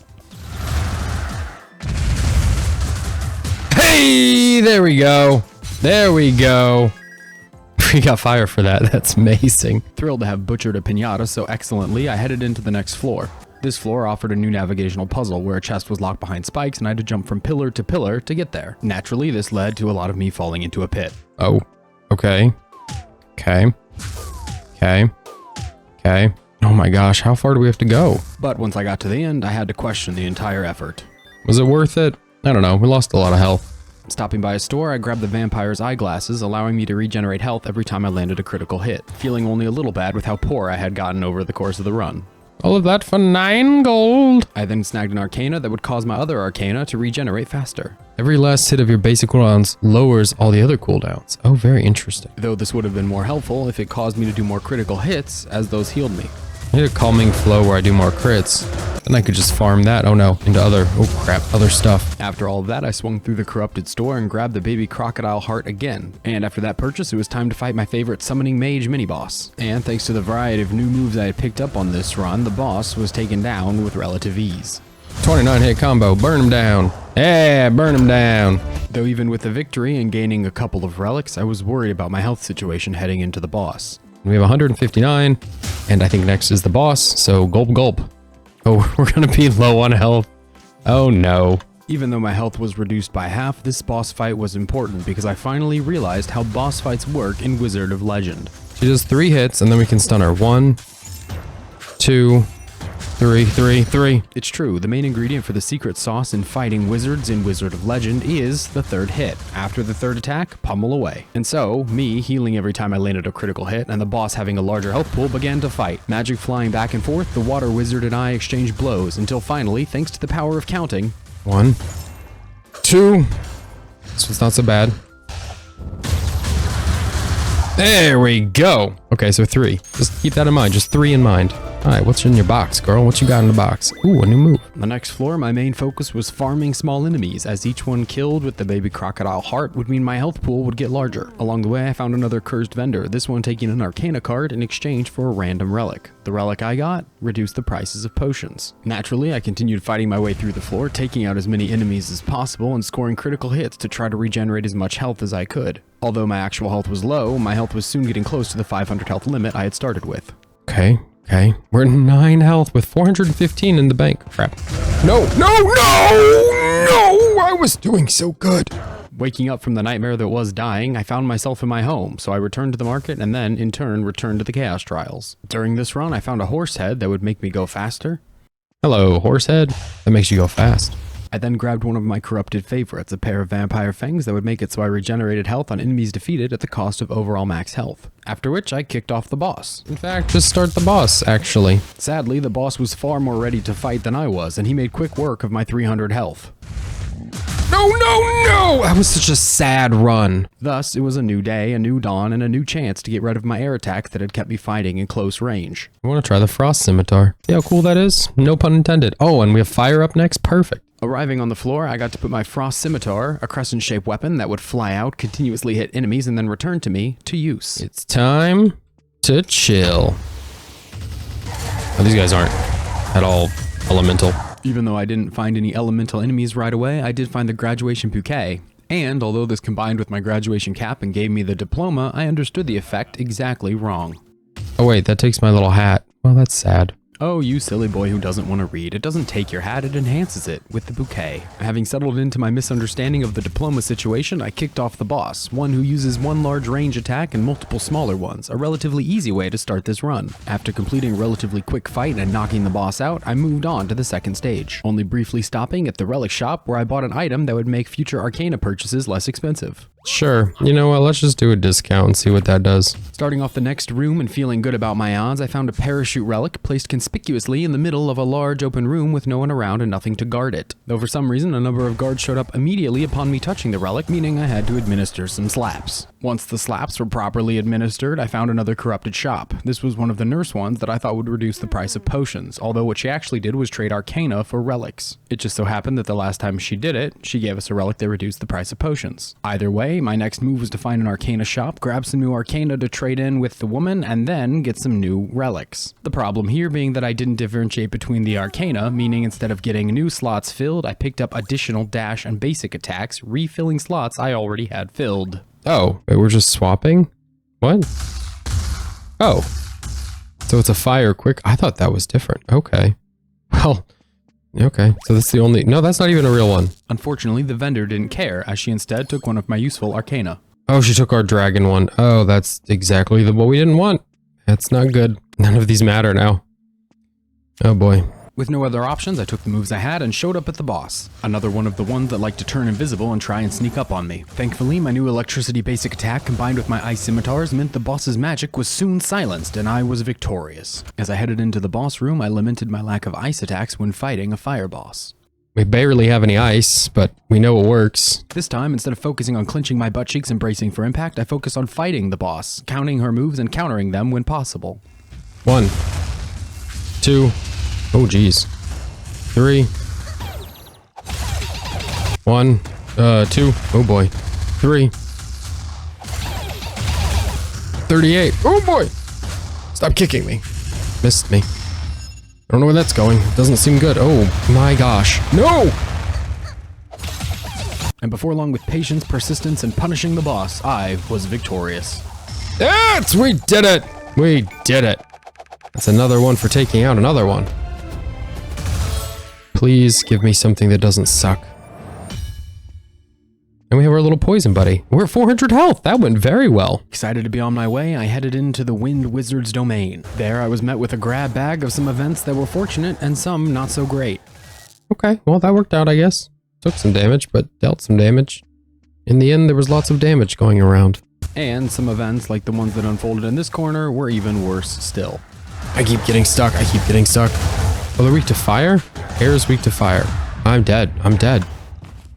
Hey, there we go. There we go. We got fire for that. That's amazing. Thrilled to have butchered a piñata so excellently, I headed into the next floor. This floor offered a new navigational puzzle where a chest was locked behind spikes and I had to jump from pillar to pillar to get there. Naturally, this led to a lot of me falling into a pit. Oh, okay. Okay. Oh my gosh, how far do we have to go? But once I got to the end, I had to question the entire effort. Was it worth it? I don't know. We lost a lot of health. Stopping by a store, I grabbed the vampire's eyeglasses, allowing me to regenerate health every time I landed a critical hit, feeling only a little bad with how poor I had gotten over the course of the run. All of that for 9 gold. I then snagged an arcana that would cause my other arcana to regenerate faster. Every last hit of your basic cooldowns lowers all the other cooldowns. Oh, very interesting. Though this would have been more helpful if it caused me to do more critical hits, as those healed me. I need a calming flow where I do more crits. Then I could just farm that. Oh no, into other, oh crap, other stuff. After all of that, I swung through the corrupted store and grabbed the baby crocodile heart again. And after that purchase, it was time to fight my favorite summoning mage mini-boss. And thanks to the variety of new moves I had picked up on this run, the boss was taken down with relative ease. 29 hit combo, burn him down. Yeah, burn him down. Though even with the victory and gaining a couple of relics, I was worried about my health situation heading into the boss. We have 159, and I think next is the boss, so gulp gulp. Oh, we're gonna be low on health. Oh no. Even though my health was reduced by half, this boss fight was important because I finally realized how boss fights work in Wizard of Legend. She does 3 hits, and then we can stun her. 1, 2, 3. It's true, the main ingredient for the secret sauce in fighting wizards in Wizard of Legend is the third hit. After the third attack, pummel away. And so, me healing every time I landed a critical hit and the boss having a larger health pool began to fight. Magic flying back and forth, the water wizard and I exchanged blows until finally, thanks to the power of counting, 1, 2. This was not so bad. There we go. Okay, so 3. Just keep that in mind. Just 3 in mind. All right, what's in your box, girl? What you got in the box? Ooh, a new move. On the next floor, my main focus was farming small enemies, as each one killed with the baby crocodile heart would mean my health pool would get larger. Along the way, I found another cursed vendor, this one taking an Arcana card in exchange for a random relic. The relic I got reduced the prices of potions. Naturally, I continued fighting my way through the floor, taking out as many enemies as possible and scoring critical hits to try to regenerate as much health as I could. Although my actual health was low, my health was soon getting close to the 500 health limit I had started with. Okay. We're at 9 health with 415 in the bank. Crap. No! I was doing so good. Waking up from the nightmare that was dying, I found myself in my home, so I returned to the market and then, in turn, returned to the Chaos Trials. During this run, I found a horse head that would make me go faster. Hello, horse head. That makes you go fast. I then grabbed one of my corrupted favorites, a pair of vampire fangs that would make it so I regenerated health on enemies defeated at the cost of overall max health. After which, I kicked off the boss. In fact, just start the boss, actually. Sadly, the boss was far more ready to fight than I was, and he made quick work of my 300 health. No! That was such a sad run. Thus, it was a new day, a new dawn, and a new chance to get rid of my air attacks that had kept me fighting in close range. I want to try the frost scimitar. See how cool that is? No pun intended. Oh, and we have fire up next? Perfect. Arriving on the floor, I got to put my frost scimitar, a crescent-shaped weapon that would fly out, continuously hit enemies, and then return to me, to use. It's time to chill. Oh, these guys aren't at all elemental. Even though I didn't find any elemental enemies right away, I did find the graduation bouquet. And although this combined with my graduation cap and gave me the diploma, I understood the effect exactly wrong. Oh wait, that takes my little hat. Well, that's sad. Oh, you silly boy who doesn't want to read. It doesn't take your hat, it enhances it with the bouquet. Having settled into my misunderstanding of the diploma situation, I kicked off the boss, one who uses one large range attack and multiple smaller ones, a relatively easy way to start this run. After completing a relatively quick fight and knocking the boss out, I moved on to the second stage, only briefly stopping at the relic shop where I bought an item that would make future Arcana purchases less expensive. Sure. You know what? Let's just do a discount and see what that does. Starting off the next room and feeling good about my odds, I found a parachute relic placed conspicuously in the middle of a large open room with no one around and nothing to guard it. Though for some reason, a number of guards showed up immediately upon me touching the relic, meaning I had to administer some slaps. Once the slaps were properly administered, I found another corrupted shop. This was one of the nurse ones that I thought would reduce the price of potions, although what she actually did was trade Arcana for relics. It just so happened that the last time she did it, she gave us a relic that reduced the price of potions. Either way, my next move was to find an Arcana shop, grab some new Arcana to trade in with the woman, and then get some new relics. The problem here being that I didn't differentiate between the Arcana, meaning instead of getting new slots filled, I picked up additional dash and basic attacks, refilling slots I already had filled. Oh, wait, we're just swapping? What? Oh. So it's a fire quick. I thought that was different. Okay. Well, okay. So that's the only... No, that's not even a real one. Unfortunately, the vendor didn't care, as she instead took one of my useful Arcana. Oh, she took our dragon one. Oh, that's exactly what we didn't want. That's not good. None of these matter now. Oh boy. With no other options, I took the moves I had and showed up at the boss. Another one of the ones that like to turn invisible and try and sneak up on me. Thankfully, my new electricity basic attack combined with my ice scimitars meant the boss's magic was soon silenced and I was victorious. As I headed into the boss room, I lamented my lack of ice attacks when fighting a fire boss. We barely have any ice, but we know it works. This time, instead of focusing on clenching my butt cheeks and bracing for impact, I focused on fighting the boss, counting her moves and countering them when possible. 1, 2, oh geez. 3. 1, 2. Oh boy. 3. 38. Oh boy. Stop kicking me. Missed me. I don't know where that's going. It doesn't seem good. Oh my gosh. No! And before long, with patience, persistence, and punishing the boss, I was victorious. Yes! We did it! We did it. That's another one for taking out another one. Please give me something that doesn't suck. And we have our little poison buddy. We're at 400 health. That went very well. Excited to be on my way, I headed into the Wind Wizard's domain. There, I was met with a grab bag of some events that were fortunate and some not so great. Okay, well, that worked out, I guess. Took some damage, but dealt some damage. In the end, there was lots of damage going around. And some events, like the ones that unfolded in this corner, were even worse still. I keep getting stuck. I keep getting stuck. Oh, they're weak to fire? Air is weak to fire. I'm dead. I'm dead.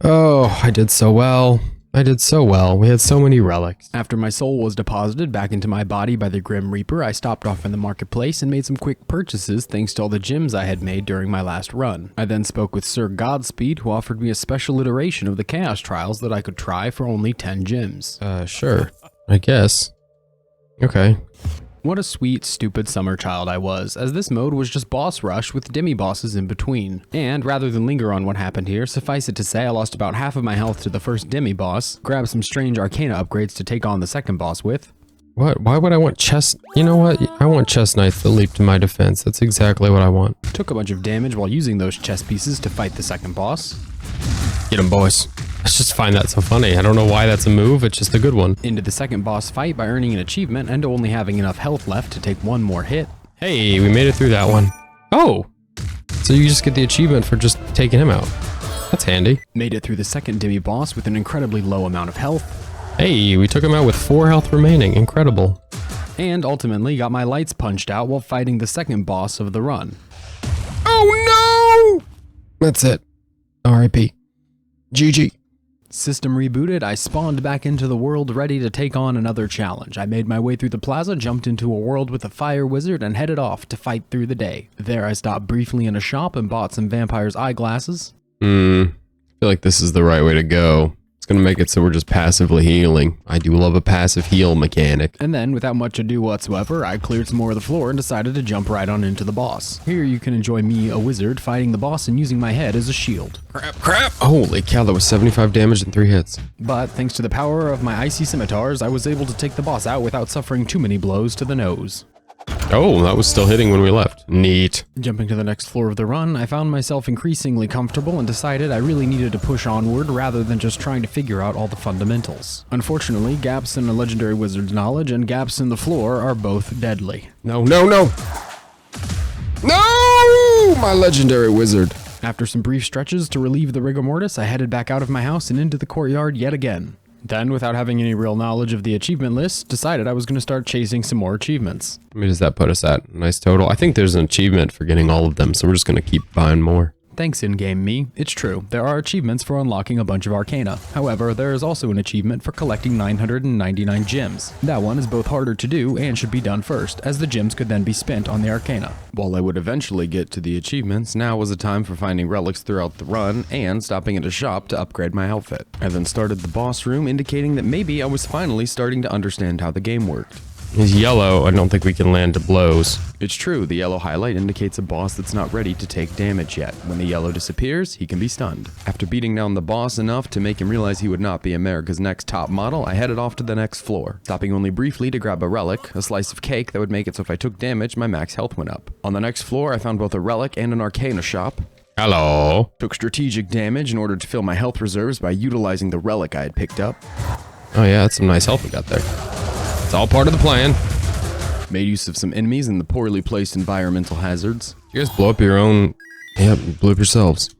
Oh, I did so well. I did so well. We had so many relics. After my soul was deposited back into my body by the Grim Reaper, I stopped off in the marketplace and made some quick purchases thanks to all the gems I had made during my last run. I then spoke with Sir Godspeed, who offered me a special iteration of the Chaos Trials that I could try for only 10 gems. Sure. I guess. Okay. What a sweet, stupid summer child I was, as this mode was just boss rush with demi-bosses in between. And rather than linger on what happened here, suffice it to say I lost about half of my health to the first demi-boss, grabbed some strange arcana upgrades to take on the second boss with. What? Why would I want chest? You know what? I want chest knights that leap to my defense. That's exactly what I want. Took a bunch of damage while using those chest pieces to fight the second boss. Get him, boys. I just find that so funny. I don't know why that's a move, it's just a good one. Into the second boss fight by earning an achievement and only having enough health left to take one more hit. Hey, we made it through that one. Oh! So you just get the achievement for just taking him out. That's handy. Made it through the second demi-boss with an incredibly low amount of health. Hey, we took him out with 4 health remaining. Incredible. And ultimately got my lights punched out while fighting the second boss of the run. Oh no! That's it. R.I.P. GG. System rebooted, I spawned back into the world ready to take on another challenge. I made my way through the plaza, jumped into a world with a fire wizard, and headed off to fight through the day. There I stopped briefly in a shop and bought some vampire's eyeglasses. I feel like this is the right way to go. It's gonna make it so we're just passively healing. I do love a passive heal mechanic. And then, without much ado whatsoever, I cleared some more of the floor and decided to jump right on into the boss. Here you can enjoy me, a wizard, fighting the boss and using my head as a shield. Crap! Holy cow, that was 75 damage in 3 hits. But thanks to the power of my icy scimitars, I was able to take the boss out without suffering too many blows to the nose. Oh, that was still hitting when we left. Neat. Jumping to the next floor of the run, I found myself increasingly comfortable and decided I really needed to push onward rather than just trying to figure out all the fundamentals. Unfortunately, gaps in a legendary wizard's knowledge and gaps in the floor are both deadly. No, no, no! No! My legendary wizard. After some brief stretches to relieve the rigor mortis, I headed back out of my house and into the courtyard yet again. Then, without having any real knowledge of the achievement list, decided I was going to start chasing some more achievements. How many does that put us at? Nice total. I think there's an achievement for getting all of them, so we're just going to keep buying more. Thanks, in-game me. It's true, there are achievements for unlocking a bunch of arcana. However, there is also an achievement for collecting 999 gems. That one is both harder to do and should be done first, as the gems could then be spent on the arcana. While I would eventually get to the achievements, now was the time for finding relics throughout the run and stopping at a shop to upgrade my outfit. I then started the boss room, indicating that maybe I was finally starting to understand how the game worked. He's yellow. I don't think we can land to blows. It's true, the yellow highlight indicates a boss that's not ready to take damage yet. When the yellow disappears, he can be stunned. After beating down the boss enough to make him realize he would not be America's next top model, I headed off to the next floor, stopping only briefly to grab a relic, a slice of cake that would make it so if I took damage, my max health went up. On the next floor, I found both a relic and an arcana shop. Hello. Took strategic damage in order to fill my health reserves by utilizing the relic I had picked up. Oh yeah, that's some nice health we got there. It's all part of the plan. Made use of some enemies and the poorly placed environmental hazards. You guys blow up your own... Yep, blow up yourselves.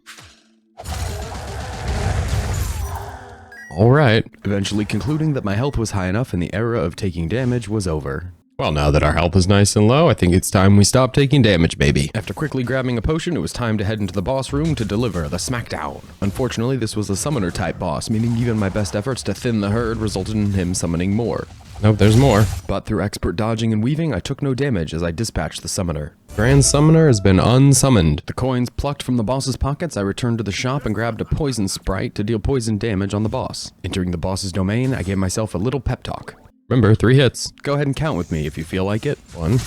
Alright. Eventually concluding that my health was high enough and the era of taking damage was over. Well, now that our health is nice and low, I think it's time we stop taking damage, baby. After quickly grabbing a potion, it was time to head into the boss room to deliver the smackdown. Unfortunately, this was a summoner type boss, meaning even my best efforts to thin the herd resulted in him summoning more. Nope, there's more. But through expert dodging and weaving, I took no damage as I dispatched the summoner. Grand Summoner has been unsummoned. The coins plucked from the boss's pockets, I returned to the shop and grabbed a poison sprite to deal poison damage on the boss. Entering the boss's domain, I gave myself a little pep talk. Remember, 3 hits. Go ahead and count with me if you feel like it. 1,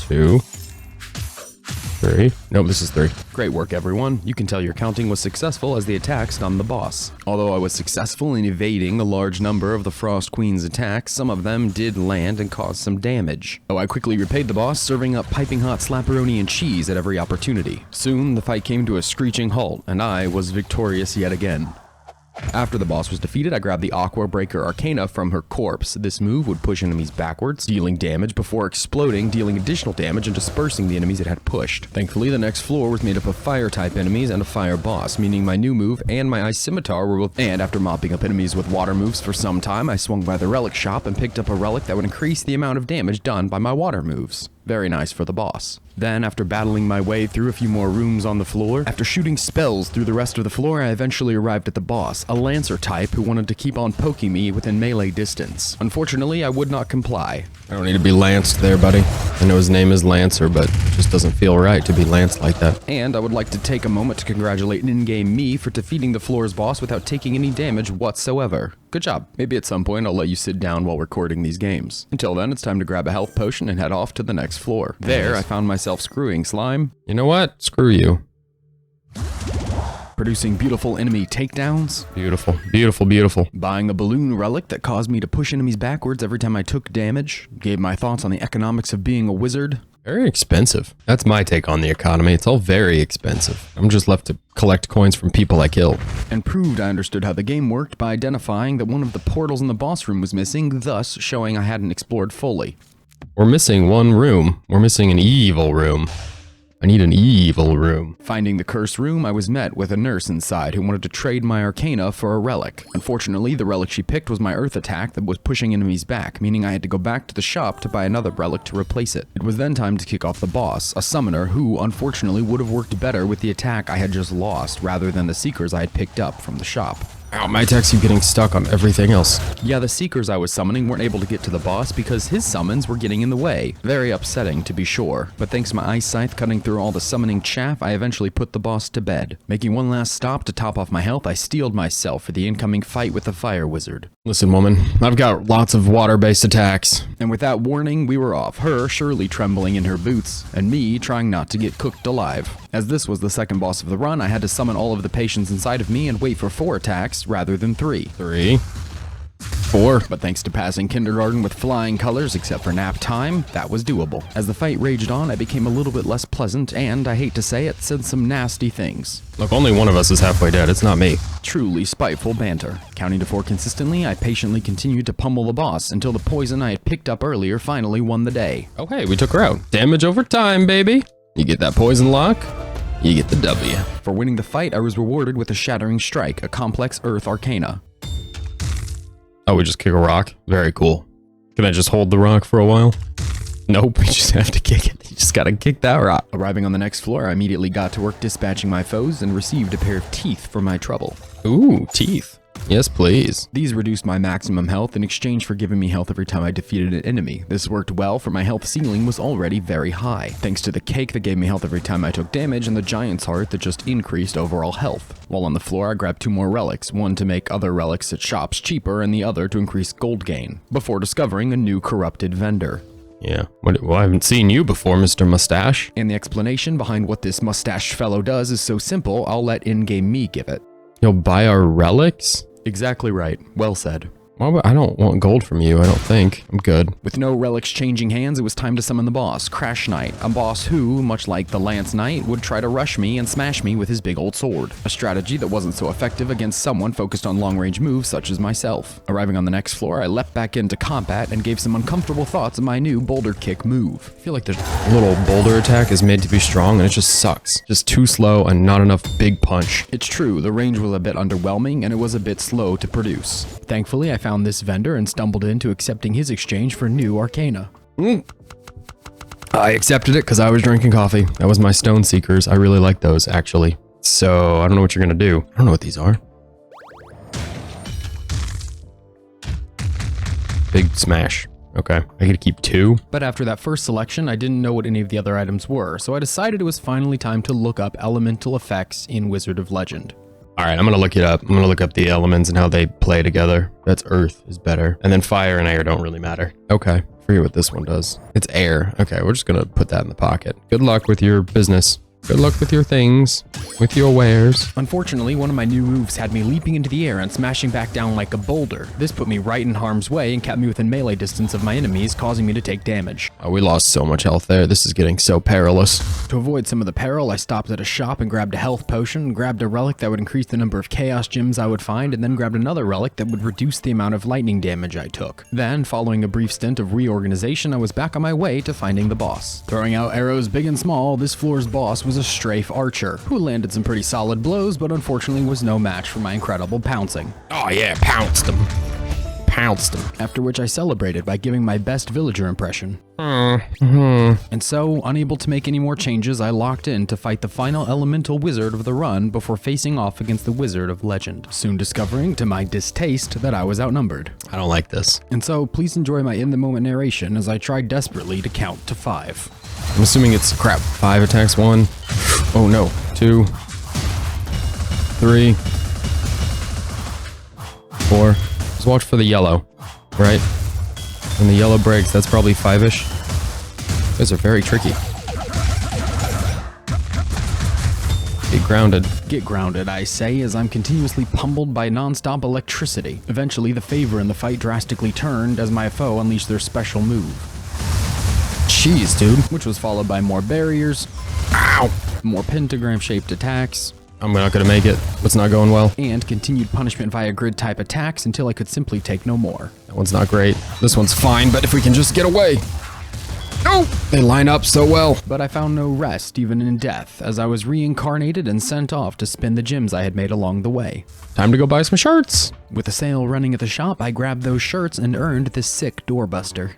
2, 3. Nope, this is 3. Great work, everyone. You can tell your counting was successful as the attack stunned the boss. Although I was successful in evading a large number of the Frost Queen's attacks, some of them did land and cause some damage. Oh, I quickly repaid the boss, serving up piping hot slapperoni and cheese at every opportunity. Soon, the fight came to a screeching halt, and I was victorious yet again. After the boss was defeated, I grabbed the Aqua Breaker Arcana from her corpse. This move would push enemies backwards, dealing damage before exploding, dealing additional damage and dispersing the enemies it had pushed. Thankfully, the next floor was made up of fire-type enemies and a fire boss, meaning my new move and my ice scimitar were both. And after mopping up enemies with water moves for some time, I swung by the relic shop and picked up a relic that would increase the amount of damage done by my water moves. Very nice for the boss. Then, after battling my way through a few more rooms on the floor, after shooting spells through the rest of the floor, I eventually arrived at the boss, a Lancer type who wanted to keep on poking me within melee distance. Unfortunately, I would not comply. I don't need to be lanced there, buddy. I know his name is Lancer, but it just doesn't feel right to be lanced like that. And I would like to take a moment to congratulate an in-game me for defeating the floor's boss without taking any damage whatsoever. Good job. Maybe at some point I'll let you sit down while recording these games. Until then, it's time to grab a health potion and head off to the next floor. There, I found myself screwing slime. You know what? Screw you. Producing beautiful enemy takedowns. Beautiful, beautiful, beautiful. Buying a balloon relic that caused me to push enemies backwards every time I took damage. Gave my thoughts on the economics of being a wizard. Very expensive. That's my take on the economy. It's all very expensive. I'm just left to collect coins from people I kill. And proved I understood how the game worked by identifying that one of the portals in the boss room was missing, thus showing I hadn't explored fully. We're missing one room. We're missing an evil room. I need an evil room. Finding the cursed room, I was met with a nurse inside who wanted to trade my arcana for a relic. Unfortunately, the relic she picked was my earth attack that was pushing enemies back, meaning I had to go back to the shop to buy another relic to replace it. It was then time to kick off the boss, a summoner who, unfortunately, would have worked better with the attack I had just lost rather than the seekers I had picked up from the shop. Ow, my attacks keep getting stuck on everything else. Yeah, the seekers I was summoning weren't able to get to the boss because his summons were getting in the way. Very upsetting, to be sure. But thanks to my ice scythe cutting through all the summoning chaff, I eventually put the boss to bed. Making one last stop to top off my health, I steeled myself for the incoming fight with the fire wizard. Listen, woman, I've got lots of water-based attacks. And without warning, we were off, her surely trembling in her boots, and me trying not to get cooked alive. As this was the second boss of the run, I had to summon all of the patients inside of me and wait for 4 attacks rather than 3. 3, 4. But thanks to passing kindergarten with flying colors except for nap time, that was doable. As the fight raged on, I became a little bit less pleasant and, I hate to say it, said some nasty things. Look, only one of us is halfway dead. It's not me. Truly spiteful banter. Counting to 4 consistently, I patiently continued to pummel the boss until the poison I had picked up earlier finally won the day. Oh, hey, we took her out. Damage over time, baby. You get that poison lock, you get the W. For winning the fight, I was rewarded with a Shattering Strike, a complex earth arcana. Oh, we just kick a rock? Very cool. Can I just hold the rock for a while? Nope, we just have to kick it. You just gotta kick that rock. Arriving on the next floor, I immediately got to work dispatching my foes and received a pair of teeth for my trouble. Ooh, teeth. Yes, please. These reduced my maximum health in exchange for giving me health every time I defeated an enemy. This worked well, for my health ceiling was already very high, thanks to the cake that gave me health every time I took damage and the giant's heart that just increased overall health. While on the floor, I grabbed 2 more relics, one to make other relics at shops cheaper and the other to increase gold gain, before discovering a new corrupted vendor. Yeah, well, I haven't seen you before, Mr. Mustache. And the explanation behind what this mustache fellow does is so simple, I'll let in-game me give it. You'll buy our relics? Exactly right. Well said. Well, I don't want gold from you, I don't think. I'm good. With no relics changing hands, it was time to summon the boss, Crash Knight, a boss who, much like the Lance Knight, would try to rush me and smash me with his big old sword. A strategy that wasn't so effective against someone focused on long-range moves such as myself. Arriving on the next floor, I leapt back into combat and gave some uncomfortable thoughts of my new boulder kick move. I feel like the little boulder attack is made to be strong and it just sucks. Just too slow and not enough big punch. It's true, the range was a bit underwhelming and it was a bit slow to produce. Thankfully, I found this vendor and stumbled into accepting his exchange for new arcana. I accepted it because I was drinking coffee. That was my Stone Seekers. I really like those, actually. So, I don't know what you're gonna do. I don't know what these are. Big smash. Okay, I could keep 2. But after that first selection, I didn't know what any of the other items were, so I decided it was finally time to look up elemental effects in Wizard of Legend. All right, I'm gonna look it up. I'm gonna look up the elements and how they play together. That's earth is better. And then fire and air don't really matter. Okay, forget what this one does. It's air. Okay, we're just gonna put that in the pocket. Good luck with your business. Good luck with your things, with your wares. Unfortunately, one of my new moves had me leaping into the air and smashing back down like a boulder. This put me right in harm's way and kept me within melee distance of my enemies, causing me to take damage. Oh, we lost so much health there. This is getting so perilous. To avoid some of the peril, I stopped at a shop and grabbed a health potion, grabbed a relic that would increase the number of chaos gems I would find, and then grabbed another relic that would reduce the amount of lightning damage I took. Then, following a brief stint of reorganization, I was back on my way to finding the boss. Throwing out arrows big and small, this floor's boss was a strafe archer, who landed some pretty solid blows, but unfortunately was no match for my incredible pouncing. Oh yeah, pounced him. Pounced him. After which I celebrated by giving my best villager impression. And so, unable to make any more changes, I locked in to fight the final elemental wizard of the run before facing off against the Wizard of Legend, soon discovering, to my distaste, that I was outnumbered. I don't like this. And so, please enjoy my in-the-moment narration as I try desperately to count to 5. I'm assuming it's crap. 5 attacks, 1. Oh no. 2. 3. 4. Just watch for the yellow, right? When the yellow breaks, that's probably 5-ish. Those are very tricky. Get grounded. Get grounded, I say, as I'm continuously pummeled by non-stop electricity. Eventually, the favor in the fight drastically turned as my foe unleashed their special move. Jeez, dude. Which was followed by more barriers. Ow! More pentagram-shaped attacks. I'm not gonna make it. What's not going well? And continued punishment via grid-type attacks until I could simply take no more. That one's not great. This one's fine, but if we can just get away. No! They line up so well. But I found no rest, even in death, as I was reincarnated and sent off to spin the gems I had made along the way. Time to go buy some shirts. With a sale running at the shop, I grabbed those shirts and earned this sick doorbuster.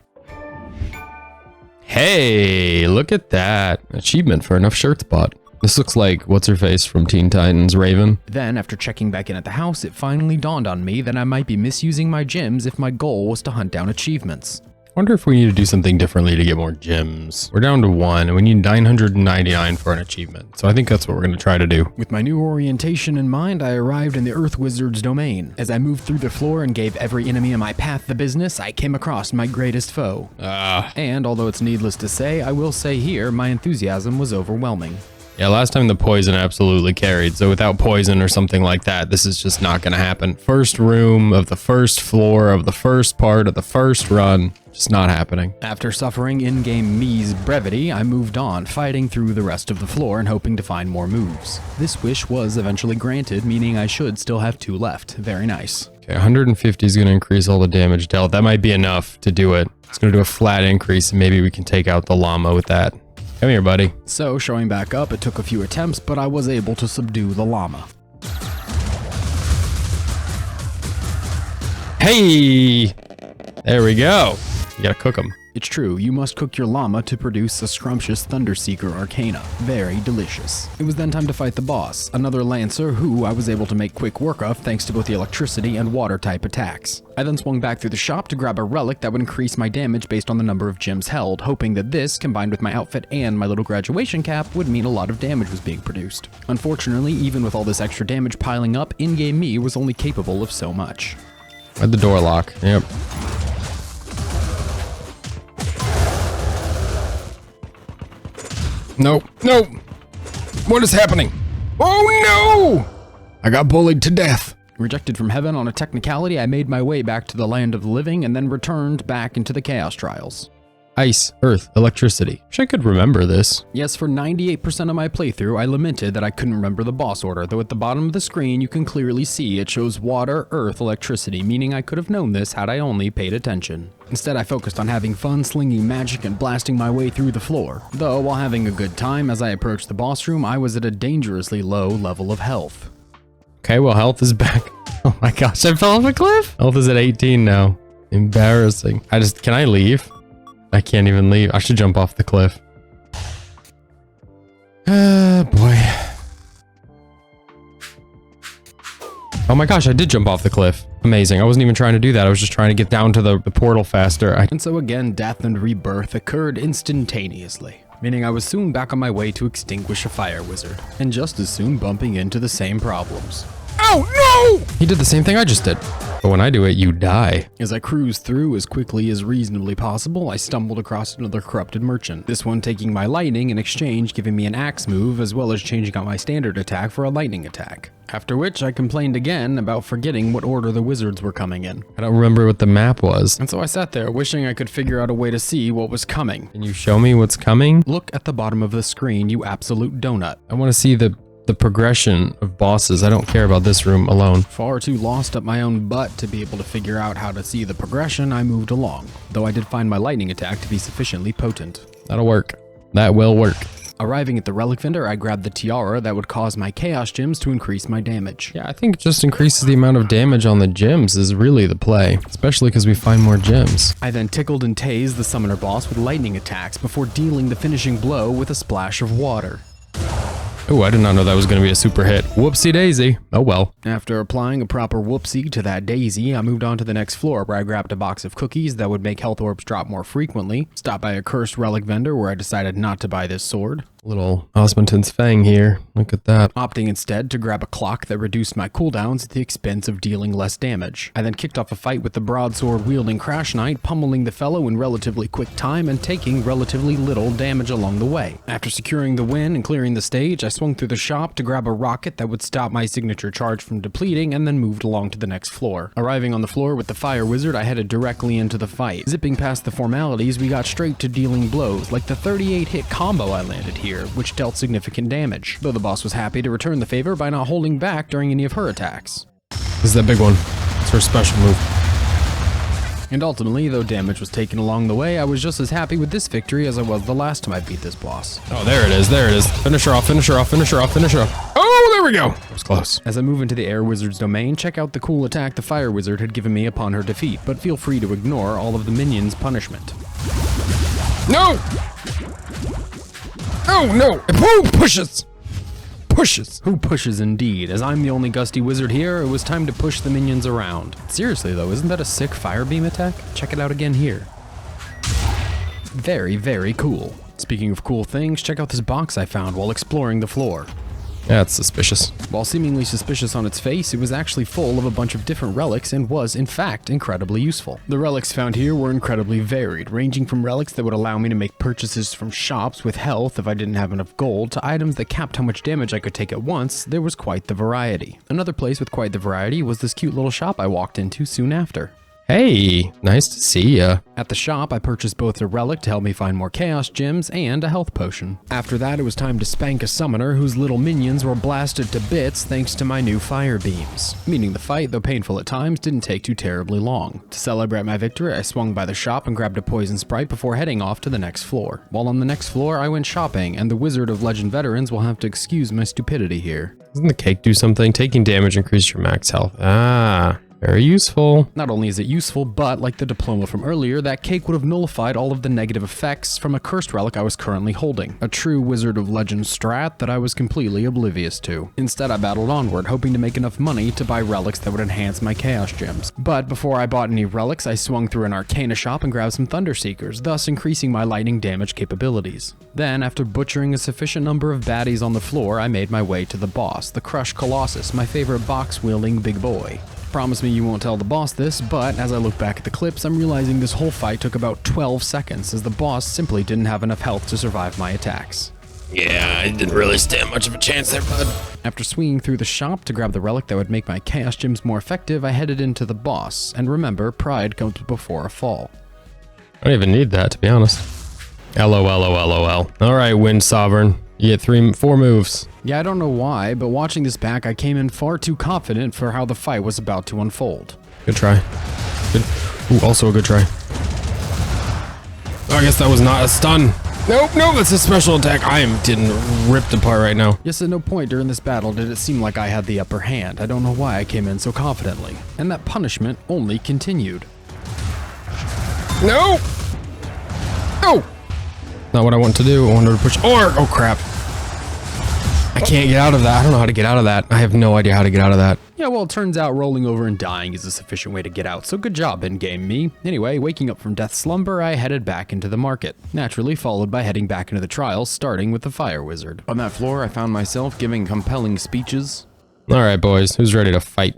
Hey, look at that. Achievement for enough shirts bought. This looks like what's-her-face from Teen Titans, Raven. Then, after checking back in at the house, it finally dawned on me that I might be misusing my gems if my goal was to hunt down achievements. Wonder if we need to do something differently to get more gems. We're down to 1, and we need 999 for an achievement. So I think that's what we're going to try to do. With my new orientation in mind, I arrived in the Earth Wizard's domain. As I moved through the floor and gave every enemy in my path the business, I came across my greatest foe. And although it's needless to say, I will say here, my enthusiasm was overwhelming. Yeah, last time the poison absolutely carried, so without poison or something like that, this is just not gonna happen. First room of the first floor of the first part of the first run, just not happening. After suffering in-game me's brevity, I moved on, fighting through the rest of the floor and hoping to find more moves. This wish was eventually granted, meaning I should still have 2 left. Very nice. Okay, 150 is gonna increase all the damage dealt. That might be enough to do it. It's gonna do a flat increase, and maybe we can take out the llama with that. Come here, buddy. So, showing back up, it took a few attempts, but I was able to subdue the llama. Hey! There we go. You gotta cook them. It's true, you must cook your llama to produce a scrumptious Thunderseeker Arcana. Very delicious. It was then time to fight the boss, another Lancer who I was able to make quick work of thanks to both the electricity and water type attacks. I then swung back through the shop to grab a relic that would increase my damage based on the number of gems held, hoping that this, combined with my outfit and my little graduation cap, would mean a lot of damage was being produced. Unfortunately, even with all this extra damage piling up, in-game me was only capable of so much. Where'd the door lock? Yep. Nope. Nope. What is happening? Oh no! I got bullied to death. Rejected from heaven on a technicality, I made my way back to the land of the living and then returned back into the Chaos Trials. Ice, earth, electricity. Wish I could remember this. Yes, for 98% of my playthrough, I lamented that I couldn't remember the boss order, though at the bottom of the screen you can clearly see it shows water, earth, electricity, meaning I could have known this had I only paid attention. Instead, I focused on having fun slinging magic and blasting my way through the floor. Though, while having a good time, as I approached the boss room, I was at a dangerously low level of health. Okay, well, health is back. Oh my gosh, I fell off a cliff. Health is at 18 now. Embarrassing. Can I leave? I can't even leave. I should jump off the cliff. Boy. Oh my gosh, I did jump off the cliff. Amazing. I wasn't even trying to do that. I was just trying to get down to the portal faster. And so again, death and rebirth occurred instantaneously, meaning I was soon back on my way to extinguish a fire wizard, and just as soon bumping into the same problems. Oh no! He did the same thing I just did. But when I do it, you die. As I cruised through as quickly as reasonably possible, I stumbled across another corrupted merchant. This one taking my lightning in exchange, giving me an axe move, as well as changing out my standard attack for a lightning attack. After which, I complained again about forgetting what order the wizards were coming in. I don't remember what the map was. And so I sat there, wishing I could figure out a way to see what was coming. Can you show me what's coming? Look at the bottom of the screen, you absolute donut. I want to see the progression of bosses. I don't care about this room alone. Far too lost up my own butt to be able to figure out how to see the progression, I moved along. Though I did find my lightning attack to be sufficiently potent. That'll work. That will work. Arriving at the relic vendor, I grabbed the tiara that would cause my chaos gems to increase my damage. Yeah, I think it just increases the amount of damage on the gems is really the play, especially because we find more gems. I then tickled and tased the summoner boss with lightning attacks before dealing the finishing blow with a splash of water. Oh, I did not know that was going to be a super hit. Whoopsie daisy. Oh well. After applying a proper whoopsie to that daisy, I moved on to the next floor where I grabbed a box of cookies that would make health orbs drop more frequently, stopped by a cursed relic vendor where I decided not to buy this sword. Little Osmondon's Fang here. Look at that. Opting instead to grab a clock that reduced my cooldowns at the expense of dealing less damage. I then kicked off a fight with the broadsword wielding Crash Knight, pummeling the fellow in relatively quick time and taking relatively little damage along the way. After securing the win and clearing the stage, I swung through the shop to grab a rocket that would stop my signature charge from depleting and then moved along to the next floor. Arriving on the floor with the fire wizard, I headed directly into the fight. Zipping past the formalities, we got straight to dealing blows, like the 38 hit combo I landed here, which dealt significant damage, though the boss was happy to return the favor by not holding back during any of her attacks. This is that big one. It's her special move. And ultimately, though damage was taken along the way, I was just as happy with this victory as I was the last time I beat this boss. Oh, there it is, there it is. Finish her off, finish her off, finish her off, finish her off. Oh, there we go. It was close. As I move into the air wizard's domain, check out the cool attack the fire wizard had given me upon her defeat, but feel free to ignore all of the minions' punishment. No! Oh no! Who pushes? Pushes. Who pushes indeed? As I'm the only gusty wizard here, it was time to push the minions around. Seriously though, isn't that a sick fire beam attack? Check it out again here. Very, very cool. Speaking of cool things, check out this box I found while exploring the floor. Yeah, it's suspicious. While seemingly suspicious on its face, it was actually full of a bunch of different relics and was, in fact, incredibly useful. The relics found here were incredibly varied, ranging from relics that would allow me to make purchases from shops with health if I didn't have enough gold, to items that capped how much damage I could take at once. There was quite the variety. Another place with quite the variety was this cute little shop I walked into soon after. Hey, nice to see ya. At the shop, I purchased both a relic to help me find more chaos gems and a health potion. After that, it was time to spank a summoner whose little minions were blasted to bits thanks to my new fire beams. Meaning the fight, though painful at times, didn't take too terribly long. To celebrate my victory, I swung by the shop and grabbed a poison sprite before heading off to the next floor. While on the next floor, I went shopping, and the Wizard of Legend veterans will have to excuse my stupidity here. Doesn't the cake do something? Taking damage increases your max health. Ah. Very useful. Not only is it useful, but like the diploma from earlier, that cake would have nullified all of the negative effects from a cursed relic I was currently holding. A true Wizard of Legend strat that I was completely oblivious to. Instead, I battled onward, hoping to make enough money to buy relics that would enhance my chaos gems. But before I bought any relics, I swung through an Arcana shop and grabbed some Thunder Seekers, thus increasing my lightning damage capabilities. Then, after butchering a sufficient number of baddies on the floor, I made my way to the boss, the Crushed Colossus, my favorite box-wielding big boy. Promise me you won't tell the boss this, but as I look back at the clips, I'm realizing this whole fight took about 12 seconds as the boss simply didn't have enough health to survive my attacks. Yeah, I didn't really stand much of a chance there, bud. After swinging through the shop to grab the relic that would make my chaos gems more effective, I headed into the boss. And remember, pride comes before a fall. I don't even need that, to be honest. LOL. Alright, Wind Sovereign. You get 4 moves. Yeah, I don't know why, but watching this back, I came in far too confident for how the fight was about to unfold. Good try. Good. Ooh, also a good try. Oh, I guess that was not a stun. Nope, that's a special attack. I am getting ripped apart right now. Yes, at no point during this battle did it seem like I had the upper hand. I don't know why I came in so confidently. And that punishment only continued. No! No! Not what I want to do. I wanted to push. Oh crap. I can't get out of that. I don't know how to get out of that. I have no idea how to get out of that. Yeah, well, it turns out rolling over and dying is a sufficient way to get out, so good job, in-game me. Anyway, waking up from death's slumber, I headed back into the market, naturally followed by heading back into the trials, starting with the fire wizard. On that floor, I found myself giving compelling speeches, Alright, boys, who's ready to fight?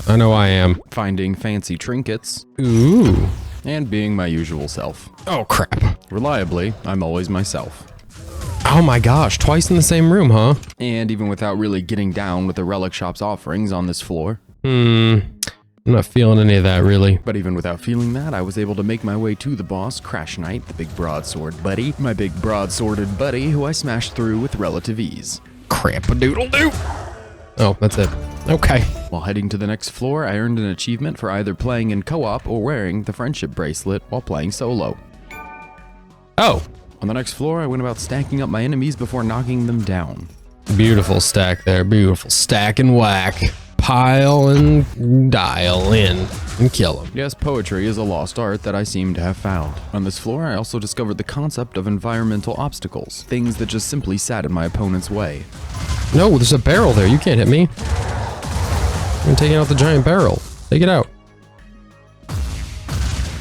I know I am. finding fancy trinkets, Ooh. and being my usual self. Oh, crap. Reliably, I'm always myself. Oh my gosh, twice in the same room, huh? And even without really getting down with the relic shop's offerings on this floor. I'm not feeling any of that, really. But even without feeling that, I was able to make my way to the boss, Crash Knight, the big broadsword buddy. My big broadsworded buddy who I smashed through with relative ease. Crap-a-doodle-doo. Oh, that's it. Okay. While heading to the next floor, I earned an achievement for either playing in co-op or wearing the friendship bracelet while playing solo. Oh, On the next floor, I went about stacking up my enemies before knocking them down. beautiful stack there. Beautiful. Stack and whack. Pile and dial in and kill them. Yes, poetry is a lost art that I seem to have found. On this floor, I also discovered the concept of environmental obstacles, things that just simply sat in my opponent's way. No, there's a barrel there. You can't hit me. I'm taking out the giant barrel. Take it out.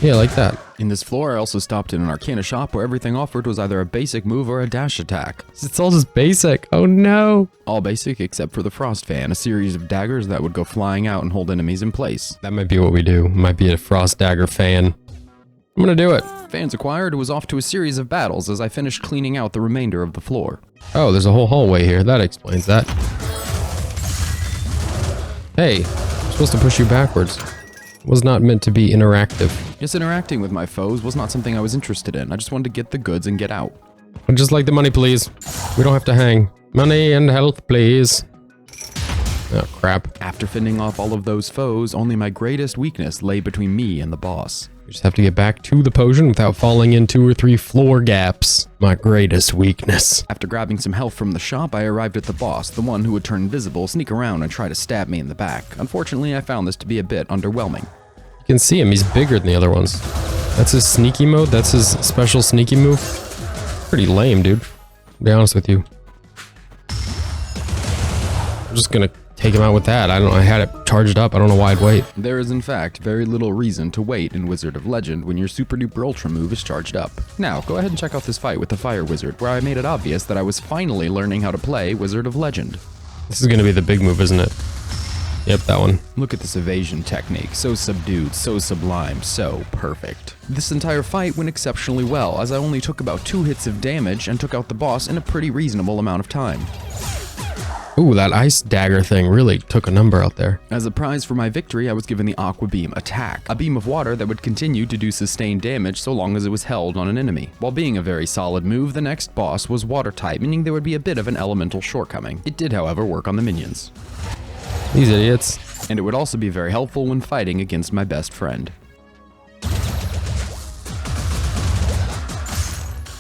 Yeah, like that. In this floor, I also stopped in an arcana shop where everything offered was either a basic move or a dash attack. It's all just basic. Oh no. All basic except for the Frost Fan, a series of daggers that would go flying out and hold enemies in place. That might be what we do. Might be a Frost Dagger fan. I'm gonna do it. Fans acquired, was off to a series of battles as I finished cleaning out the remainder of the floor. Oh, there's a whole hallway here. That explains that. Hey, I'm supposed to push you backwards. Was not meant to be interactive. Just interacting with my foes was not something I was interested in. I just wanted to get the goods and get out. I'd just like the money, please. We don't have to hang. Money and health, please. Oh, crap. After fending off all of those foes, only my greatest weakness lay between me and the boss. We just have to get back to the potion without falling in 2 or 3 floor gaps. My greatest weakness. After grabbing some health from the shop, I arrived at the boss, the one who would turn invisible, sneak around, and try to stab me in the back. Unfortunately, I found this to be a bit underwhelming. You can see him. He's bigger than the other ones. That's his sneaky mode. That's his special sneaky move. Pretty lame, dude. To be honest with you. I'm just gonna take him out with that. I had it charged up. I don't know why I'd wait. There is in fact very little reason to wait in Wizard of Legend when your super duper ultra move is charged up. Now, go ahead and check out this fight with the Fire Wizard, where I made it obvious that I was finally learning how to play Wizard of Legend. This is gonna be the big move, isn't it? Yep, that one. Look at this evasion technique, so subdued, so sublime, so perfect. This entire fight went exceptionally well, as I only took about 2 hits of damage and took out the boss in a pretty reasonable amount of time. Ooh, that ice dagger thing really took a number out there. As a prize for my victory, I was given the Aqua Beam Attack, a beam of water that would continue to do sustained damage so long as it was held on an enemy. While being a very solid move, the next boss was water type, meaning there would be a bit of an elemental shortcoming. It did, however, work on the minions. These idiots. And it would also be very helpful when fighting against my best friend.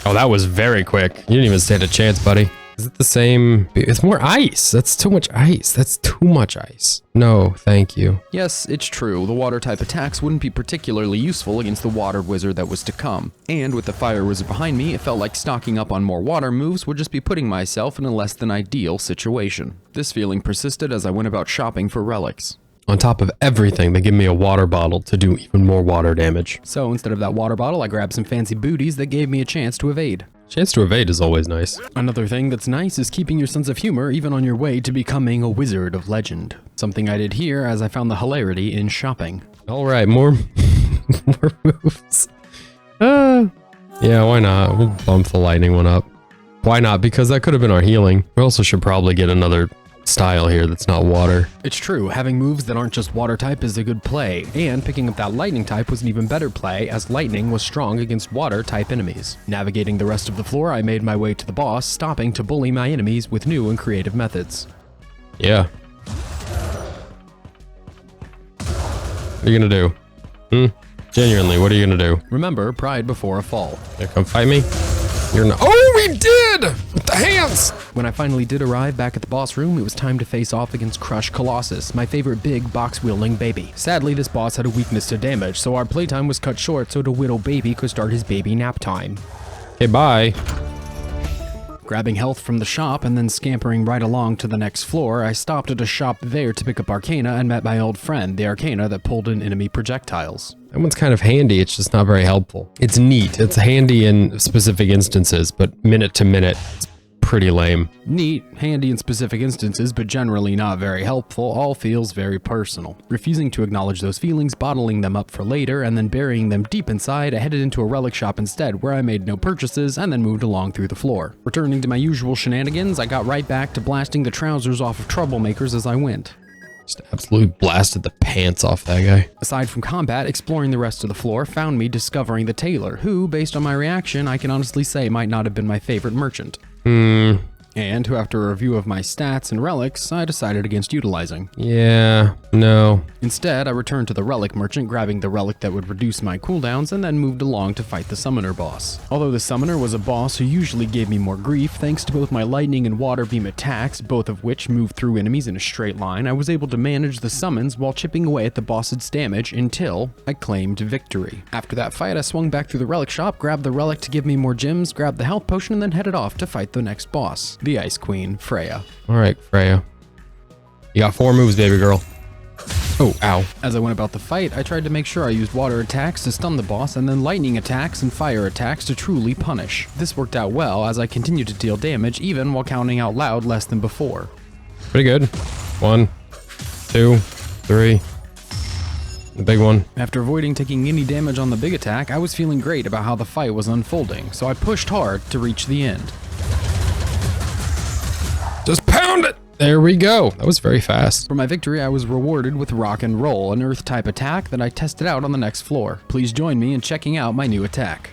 Oh, that was very quick. You didn't even stand a chance, buddy. Is it the same? It's more ice. That's too much ice. That's too much ice. No, thank you. Yes, it's true, the water type attacks wouldn't be particularly useful against the water wizard that was to come. And with the fire wizard behind me, it felt like stocking up on more water moves would just be putting myself in a less than ideal situation. This feeling persisted as I went about shopping for relics. On top of everything, they give me a water bottle to do even more water damage. So instead of that water bottle, I grabbed some fancy booties that gave me a chance to evade. Chance to evade is always nice. Another thing that's nice is keeping your sense of humor even on your way to becoming a Wizard of Legend. Something I did here as I found the hilarity in shopping. All right, more, more moves. Yeah, why not? We'll bump the lightning one up. Why not? Because that could have been our healing. We also should probably get another style here that's not water. It's true, having moves that aren't just water type is a good play, and picking up that lightning type was an even better play as lightning was strong against water type enemies. Navigating the rest of the floor, I made my way to the boss, stopping to bully my enemies with new and creative methods. Yeah. What are you gonna do? Genuinely, what are you gonna do? Remember, pride before a fall. Yeah, come fight me? You're not. Oh, we did! With the hands! When I finally did arrive back at the boss room, it was time to face off against Crush Colossus, my favorite big box-wielding baby. Sadly, this boss had a weakness to damage, so our playtime was cut short so the little baby could start his baby nap time. Okay, bye. Grabbing health from the shop and then scampering right along to the next floor, I stopped at a shop there to pick up Arcana and met my old friend, the Arcana that pulled in enemy projectiles. That one's kind of handy, it's just not very helpful. It's neat, it's handy in specific instances, but minute to minute, it's pretty lame. Neat, handy in specific instances, but generally not very helpful, all feels very personal. Refusing to acknowledge those feelings, bottling them up for later, and then burying them deep inside, I headed into a relic shop instead, where I made no purchases and then moved along through the floor. Returning to my usual shenanigans, I got right back to blasting the trousers off of troublemakers as I went. Just absolutely blasted the pants off that guy. Aside from combat, exploring the rest of the floor found me discovering the tailor, who, based on my reaction, I can honestly say might not have been my favorite merchant. And who, after a review of my stats and relics, I decided against utilizing. Yeah, no. Instead, I returned to the relic merchant, grabbing the relic that would reduce my cooldowns, and then moved along to fight the summoner boss. Although the summoner was a boss who usually gave me more grief, thanks to both my lightning and water beam attacks, both of which moved through enemies in a straight line, I was able to manage the summons while chipping away at the boss's damage until I claimed victory. After that fight, I swung back through the relic shop, grabbed the relic to give me more gems, grabbed the health potion, and then headed off to fight the next boss, the Ice Queen, Freya. All right, Freya. You got 4 moves, baby girl. Oh, ow. As I went about the fight, I tried to make sure I used water attacks to stun the boss and then lightning attacks and fire attacks to truly punish. This worked out well as I continued to deal damage even while counting out loud less than before. Pretty good. 1, 2, 3. The big one. After avoiding taking any damage on the big attack, I was feeling great about how the fight was unfolding, so I pushed hard to reach the end. Just pound it! There we go. That was very fast. For my victory, I was rewarded with Rock and Roll, an earth-type attack that I tested out on the next floor. Please join me in checking out my new attack.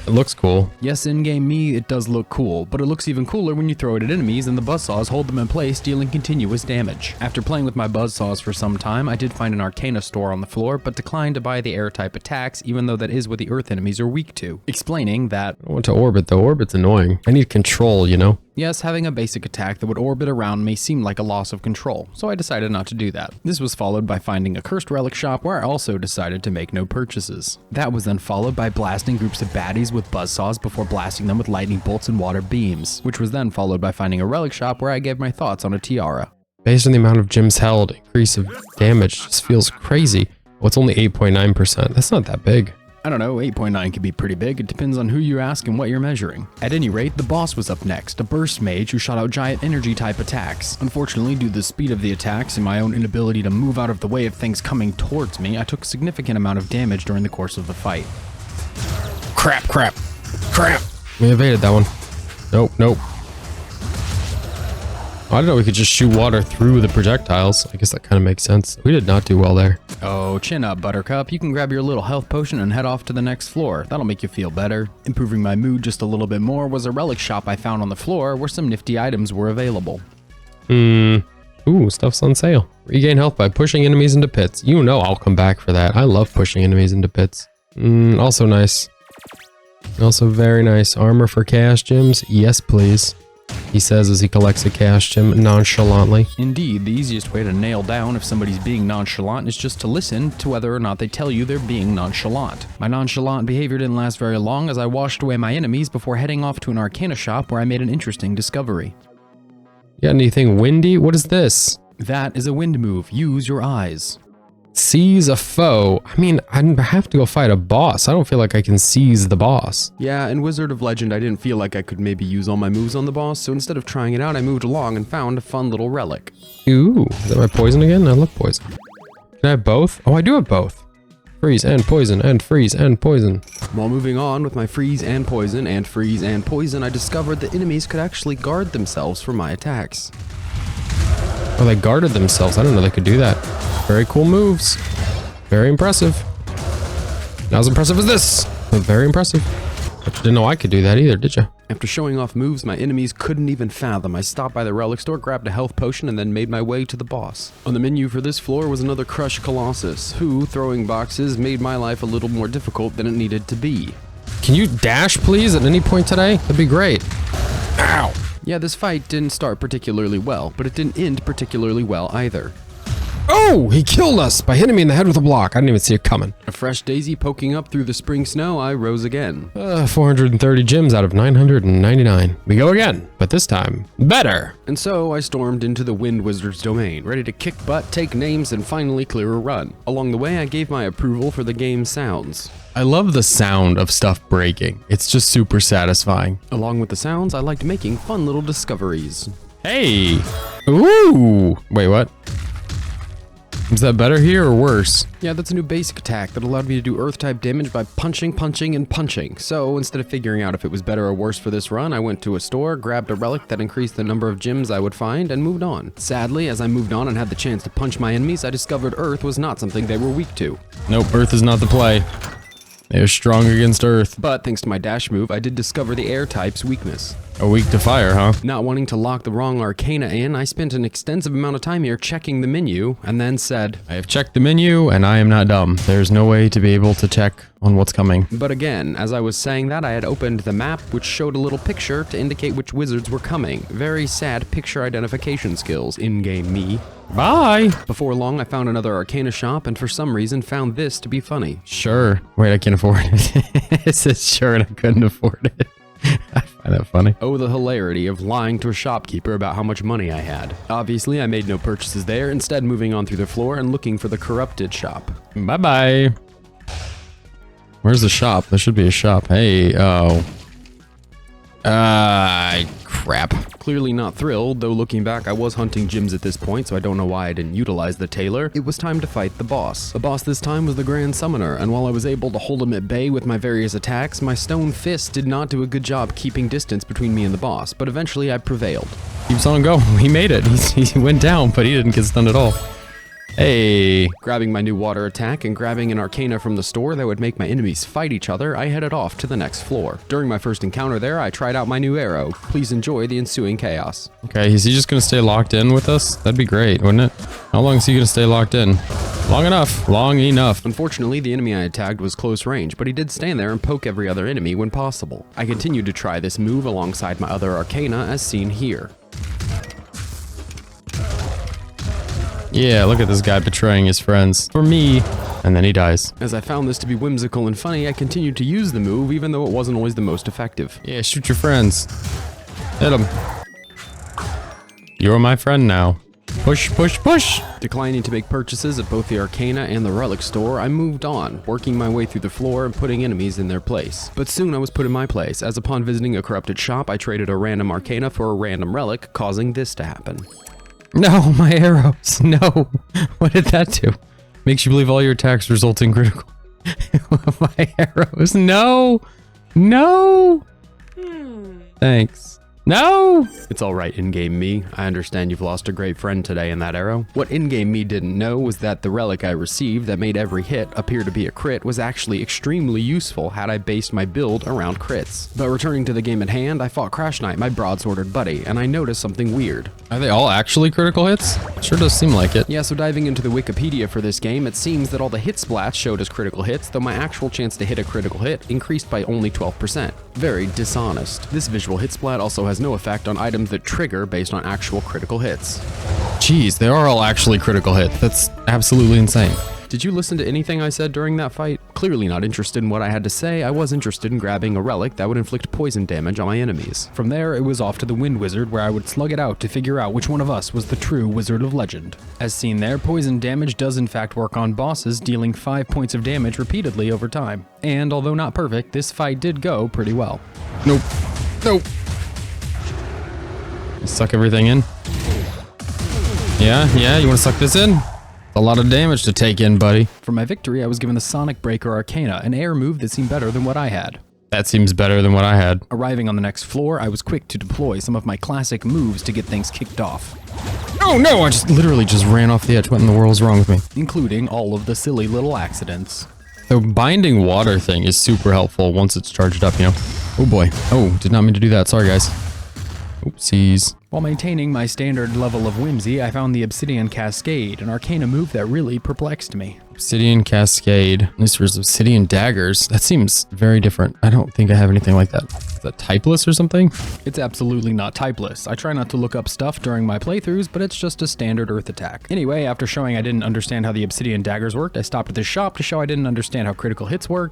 It looks cool. Yes, in-game me, it does look cool, but it looks even cooler when you throw it at enemies and the buzzsaws hold them in place, dealing continuous damage. After playing with my buzzsaws for some time, I did find an Arcana store on the floor, but declined to buy the air-type attacks, even though that is what the earth enemies are weak to. Explaining that, I want to orbit, though. Orbit's annoying. I need control, you know? yes, having a basic attack that would orbit around me seemed like a loss of control, so I decided not to do that. This was followed by finding a cursed relic shop where I also decided to make no purchases. That was then followed by blasting groups of baddies with buzzsaws before blasting them with lightning bolts and water beams, which was then followed by finding a relic shop where I gave my thoughts on a tiara. Based on the amount of gems held, increase of damage just feels crazy. Well, it's only 8.9%. That's not that big. I don't know, 8.9 could be pretty big, it depends on who you ask and what you're measuring. At any rate, the boss was up next, a burst mage who shot out giant energy type attacks. Unfortunately, due to the speed of the attacks and my own inability to move out of the way of things coming towards me, I took a significant amount of damage during the course of the fight. Crap, crap, crap. We evaded that one. Nope, nope. I didn't know we could just shoot water through the projectiles. I guess that kind of makes sense. We did not do well there. Oh, chin up, Buttercup. You can grab your little health potion and head off to the next floor. That'll make you feel better. Improving my mood just a little bit more was a relic shop I found on the floor where some nifty items were available. Ooh, stuff's on sale. Regain health by pushing enemies into pits. You know I'll come back for that. I love pushing enemies into pits. Also nice. Also very nice. Armor for chaos gems? Yes, please. He says as he collects a chaos gem nonchalantly. Indeed, the easiest way to nail down if somebody's being nonchalant is just to listen to whether or not they tell you they're being nonchalant. My nonchalant behavior didn't last very long as I washed away my enemies before heading off to an Arcana shop where I made an interesting discovery. You got anything windy? What is this? That is a wind move. Use your eyes. Seize a foe. I mean, I have to go fight a boss. I don't feel like I can seize the boss. Yeah, in Wizard of Legend, I didn't feel like I could maybe use all my moves on the boss, so instead of trying it out, I moved along and found a fun little relic. Ooh, is that my poison again? I love poison. Can I have both? Oh, I do have both. Freeze and poison and freeze and poison. While moving on with my freeze and poison, I discovered that enemies could actually guard themselves from my attacks. Oh, they guarded themselves. I didn't know they could do that. Very cool moves. Very impressive. Not as impressive as this, but very impressive. But you didn't know I could do that either, did you? After showing off moves my enemies couldn't even fathom, I stopped by the relic store, grabbed a health potion, and then made my way to the boss. On the menu for this floor was another crushed Colossus, who, throwing boxes, made my life a little more difficult than it needed to be. Can you dash, please, at any point today? That'd be great. Ow! Yeah, this fight didn't start particularly well, but it didn't end particularly well either. Oh, he killed us by hitting me in the head with a block. I didn't even see it coming. A fresh daisy poking up through the spring snow, I rose again. 430 gems out of 999. We go again, but this time, better. And so I stormed into the Wind Wizard's domain, ready to kick butt, take names, and finally clear a run. Along the way, I gave my approval for the game's sounds. I love the sound of stuff breaking. It's just super satisfying. Along with the sounds, I liked making fun little discoveries. Hey. Ooh. Wait, what? Is that better here or worse? Yeah, that's a new basic attack that allowed me to do earth-type damage by punching, and punching. So instead of figuring out if it was better or worse for this run, I went to a store, grabbed a relic that increased the number of gems I would find, and moved on. Sadly, as I moved on and had the chance to punch my enemies, I discovered earth was not something they were weak to. Nope, earth is not the play. They're strong against earth. But thanks to my dash move, I did discover the air type's weakness. A weak to fire, huh? Not wanting to lock the wrong arcana in, I spent an extensive amount of time here checking the menu, and then said, I have checked the menu, and I am not dumb. There's no way to be able to check on what's coming. But again, as I was saying that, I had opened the map, which showed a little picture to indicate which wizards were coming. Very sad picture identification skills, in-game me. Bye! Before long, I found another arcana shop, and for some reason found this to be funny. Sure. Wait, I can't afford it. It says sure, and I couldn't afford it. I find that funny. Oh, the hilarity of lying to a shopkeeper about how much money I had. Obviously, I made no purchases there, instead moving on through the floor and looking for the corrupted shop. Bye-bye. Where's the shop? There should be a shop. Hey, oh. Crap. Clearly not thrilled, though looking back I was hunting gems at this point, so I don't know why I didn't utilize the tailor. It was time to fight the boss. The boss this time was the Grand Summoner, and while I was able to hold him at bay with my various attacks, my stone fist did not do a good job keeping distance between me and the boss, but eventually I prevailed. Keeps on going. He made it. He went down, but he didn't get stunned at all. Hey. Grabbing my new water attack and grabbing an arcana from the store that would make my enemies fight each other, I headed off to the next floor. During my first encounter there, I tried out my new arrow. Please enjoy the ensuing chaos. Okay, is he just gonna stay locked in with us? That'd be great, wouldn't it? How long is he gonna stay locked in? Long enough. Long enough. Unfortunately, the enemy I had tagged was close range, but he did stand there and poke every other enemy when possible. I continued to try this move alongside my other arcana as seen here. Yeah, look at this guy betraying his friends. For me. And then he dies. As I found this to be whimsical and funny, I continued to use the move even though it wasn't always the most effective. Yeah, shoot your friends. Hit him. You're my friend now. Push, push, push! Declining to make purchases at both the Arcana and the Relic store, I moved on, working my way through the floor and putting enemies in their place. But soon I was put in my place, as upon visiting a corrupted shop, I traded a random Arcana for a random Relic, causing this to happen. No, my arrows. No. What did that do? Makes you believe all your attacks result in critical. My arrows. No. No. Thanks. No! It's alright, in-game me. I understand you've lost a great friend today in that arrow. What in-game me didn't know was that the relic I received that made every hit appear to be a crit was actually extremely useful had I based my build around crits. But returning to the game at hand, I fought Crash Knight, my broadsworded buddy, and I noticed something weird. Are they all actually critical hits? Sure does seem like it. Yeah, so diving into the Wikipedia for this game, it seems that all the hit splats showed as critical hits, though my actual chance to hit a critical hit increased by only 12%. Very dishonest. This visual hit splat also has no effect on items that trigger based on actual critical hits. Jeez, they are all actually critical hits. That's absolutely insane. Did you listen to anything I said during that fight? Clearly not interested in what I had to say, I was interested in grabbing a relic that would inflict poison damage on my enemies. From there, it was off to the Wind Wizard where I would slug it out to figure out which one of us was the true Wizard of Legend. As seen there, poison damage does in fact work on bosses, dealing 5 points of damage repeatedly over time. And although not perfect, this fight did go pretty well. Nope. Nope. Suck everything in. Yeah, you want to suck this in? A lot of damage to take in, buddy. For my victory, I was given the Sonic Breaker Arcana, an air move that seemed better than what I had. That seems better than what I had. Arriving on the next floor, I was quick to deploy some of my classic moves to get things kicked off. Oh no, I just literally ran off the edge. What in the world's wrong with me? Including all of the silly little accidents. The binding water thing is super helpful once it's charged up, you know? Oh boy. Oh, did not mean to do that. Sorry, guys. Oopsies. While maintaining my standard level of whimsy, I found the Obsidian Cascade, an arcana move that really perplexed me. Obsidian Cascade. At least there's obsidian daggers. That seems very different. I don't think I have anything like that. Is that typeless or something? It's absolutely not typeless. I try not to look up stuff during my playthroughs, but it's just a standard earth attack. Anyway, after showing I didn't understand how the obsidian daggers worked, I stopped at this shop to show I didn't understand how critical hits work.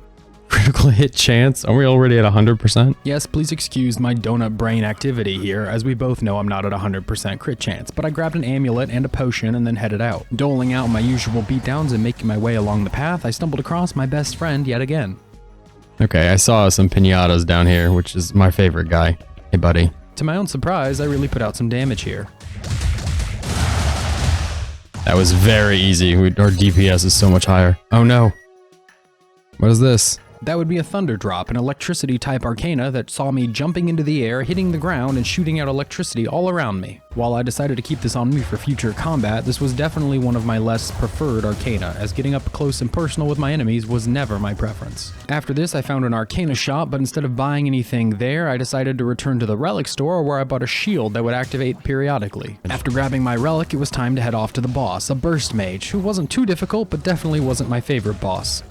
Critical hit chance? Are we already at 100%? Yes, please excuse my donut brain activity here, as we both know I'm not at 100% crit chance, but I grabbed an amulet and a potion and then headed out. Doling out my usual beatdowns and making my way along the path, I stumbled across my best friend yet again. Okay, I saw some pinatas down here, which is my favorite guy. Hey, buddy. To my own surprise, I really put out some damage here. That was very easy. Our DPS is so much higher. Oh no. What is this? That would be a thunder drop, an electricity type arcana that saw me jumping into the air, hitting the ground, and shooting out electricity all around me. While I decided to keep this on me for future combat, this was definitely one of my less preferred arcana, as getting up close and personal with my enemies was never my preference. After this, I found an arcana shop, but instead of buying anything there, I decided to return to the relic store where I bought a shield that would activate periodically. After grabbing my relic, it was time to head off to the boss, a burst mage, who wasn't too difficult, but definitely wasn't my favorite boss.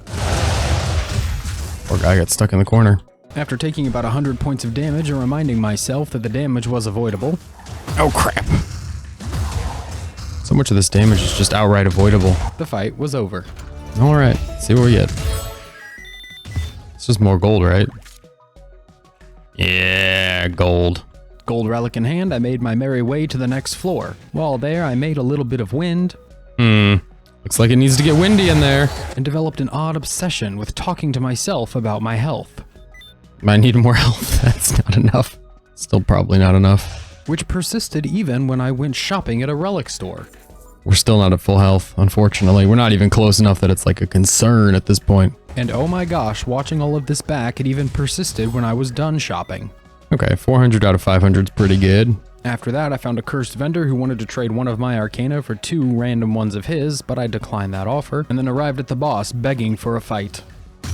Poor guy got stuck in the corner. After taking about 100 points of damage and reminding myself that the damage was avoidable. Oh crap. So much of this damage is just outright avoidable. The fight was over. Alright, see what we get. It's just more gold, right? Yeah, gold. Gold relic in hand, I made my merry way to the next floor. While there, I made a little bit of wind. Looks like it needs to get windy in there. And developed an odd obsession with talking to myself about my health. I need more health. That's not enough. Still probably not enough. Which persisted even when I went shopping at a relic store. We're still not at full health, unfortunately. We're not even close enough that it's like a concern at this point. And oh my gosh, watching all of this back, it even persisted when I was done shopping. Okay, 400 out of 500 is pretty good. After that, I found a cursed vendor who wanted to trade one of my arcana for 2 random ones of his, but I declined that offer, and then arrived at the boss begging for a fight.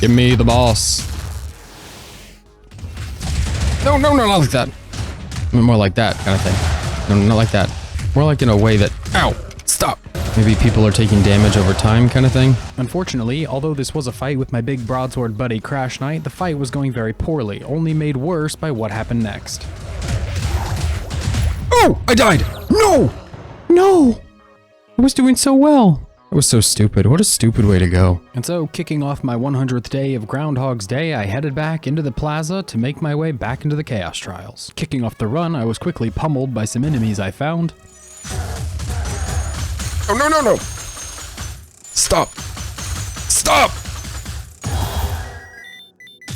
Give me the boss. No, not like that. More like that kind of thing. No, not like that. More like in a way that, ow, stop. Maybe people are taking damage over time kind of thing. Unfortunately, although this was a fight with my big broadsword buddy Crash Knight, the fight was going very poorly, only made worse by what happened next. Oh, I died. No. I was doing so well. It was so stupid. What a stupid way to go. And so, kicking off my 100th day of Groundhog's Day, I headed back into the plaza to make my way back into the Chaos Trials. Kicking off the run, I was quickly pummeled by some enemies I found. Oh, no. Stop.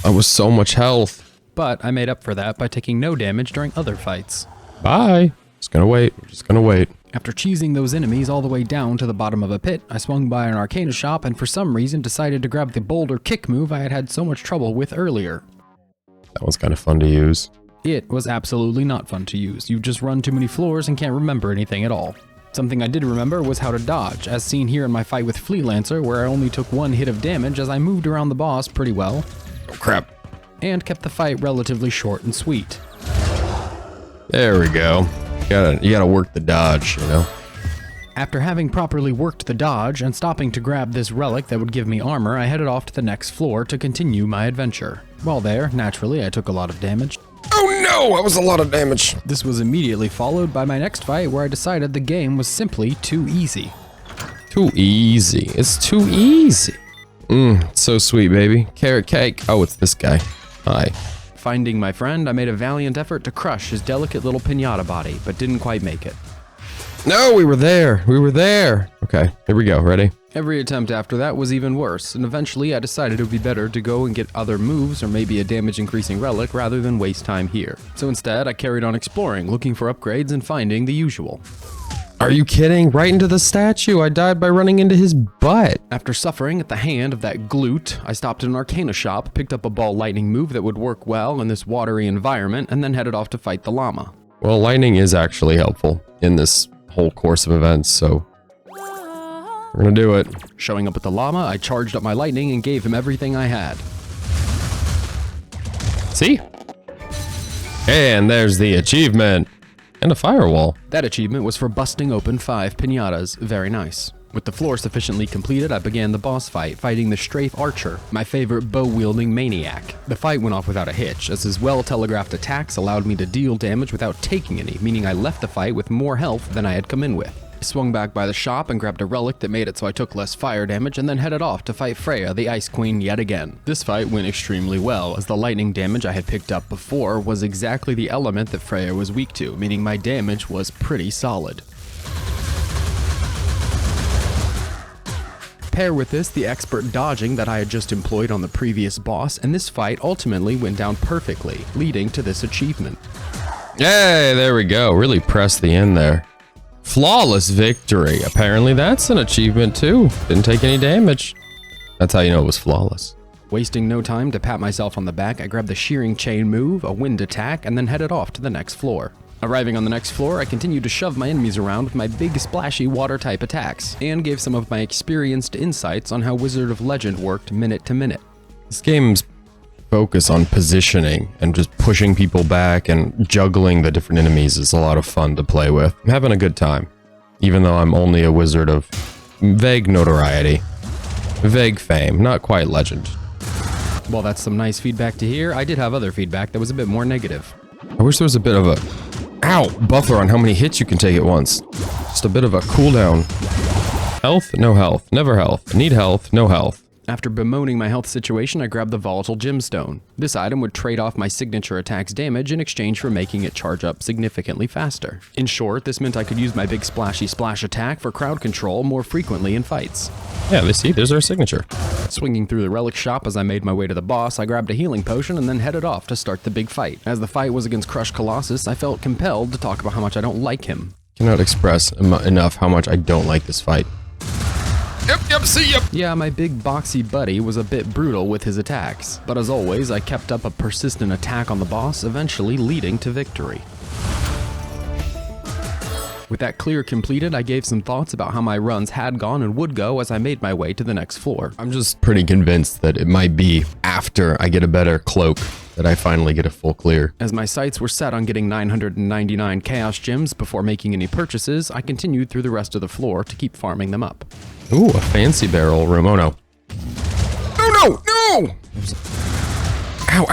That was so much health. But I made up for that by taking no damage during other fights. Bye. Just gonna wait. After cheesing those enemies all the way down to the bottom of a pit, I swung by an arcana shop and for some reason decided to grab the boulder kick move I had had so much trouble with earlier. That was kind of fun to use. It was absolutely not fun to use. You just run too many floors and can't remember anything at all. Something I did remember was how to dodge, as seen here in my fight with Fleelancer, where I only took 1 hit of damage as I moved around the boss pretty well. Oh crap. And kept the fight relatively short and sweet. There we go. You gotta work the dodge, you know? After having properly worked the dodge and stopping to grab this relic that would give me armor, I headed off to the next floor to continue my adventure. While there, naturally, I took a lot of damage. Oh no, that was a lot of damage. This was immediately followed by my next fight where I decided the game was simply too easy. Too easy. It's too easy. So sweet, baby. Carrot cake. Oh, it's this guy. Hi. Finding my friend, I made a valiant effort to crush his delicate little piñata body, but didn't quite make it. No, we were there. Okay, here we go. Ready? Every attempt after that was even worse, and eventually I decided it would be better to go and get other moves or maybe a damage increasing relic rather than waste time here. So instead, I carried on exploring, looking for upgrades and finding the usual. Are you kidding? Right into the statue. I died by running into his butt. After suffering at the hand of that glute, I stopped at an arcana shop, picked up a ball lightning move that would work well in this watery environment, and then headed off to fight the llama. Well, lightning is actually helpful in this whole course of events, so we're gonna do it. Showing up at the llama, I charged up my lightning and gave him everything I had. See? And there's the achievement. And a firewall. That achievement was for busting open 5 piñatas. Very nice. With the floor sufficiently completed, I began the boss fight, fighting the Strafe Archer, my favorite bow-wielding maniac. The fight went off without a hitch, as his well-telegraphed attacks allowed me to deal damage without taking any, meaning I left the fight with more health than I had come in with. I swung back by the shop and grabbed a relic that made it so I took less fire damage, and then headed off to fight Freya, the Ice Queen, yet again. This fight went extremely well, as the lightning damage I had picked up before was exactly the element that Freya was weak to, meaning my damage was pretty solid. Pair with this the expert dodging that I had just employed on the previous boss, and this fight ultimately went down perfectly, leading to this achievement. Hey, there we go. Really pressed the end there. Flawless victory. Apparently that's an achievement too. Didn't take any damage. That's how you know it was flawless. Wasting no time to pat myself on the back, I grabbed the shearing chain move, a wind attack, and then headed off to the next floor. Arriving on the next floor, I continued to shove my enemies around with my big splashy water type attacks, and gave some of my experienced insights on how Wizard of Legend worked minute to minute. This game's focus on positioning and just pushing people back and juggling the different enemies is a lot of fun to play with. I'm having a good time, even though I'm only a wizard of vague notoriety, vague fame, not quite legend. While that's some nice feedback to hear, I did have other feedback that was a bit more negative. I wish there was a bit of a buffer on how many hits you can take at once. Just a bit of a cooldown. Health, no health, never health. Need health, no health. After bemoaning my health situation, I grabbed the volatile gemstone. This item would trade off my signature attack's damage in exchange for making it charge up significantly faster. In short, this meant I could use my big splashy splash attack for crowd control more frequently in fights. Yeah, there's our signature. Swinging through the relic shop as I made my way to the boss, I grabbed a healing potion and then headed off to start the big fight. As the fight was against Crushed Colossus, I felt compelled to talk about how much I don't like him. Cannot express enough how much I don't like this fight. Yep, see ya! Yeah, my big boxy buddy was a bit brutal with his attacks, but as always, I kept up a persistent attack on the boss, eventually leading to victory. With that clear completed, I gave some thoughts about how my runs had gone and would go as I made my way to the next floor. I'm just pretty convinced that it might be after I get a better cloak that I finally get a full clear. As my sights were set on getting 999 Chaos Gems before making any purchases, I continued through the rest of the floor to keep farming them up. Ooh, a fancy barrel room. Oh no. No! Ow,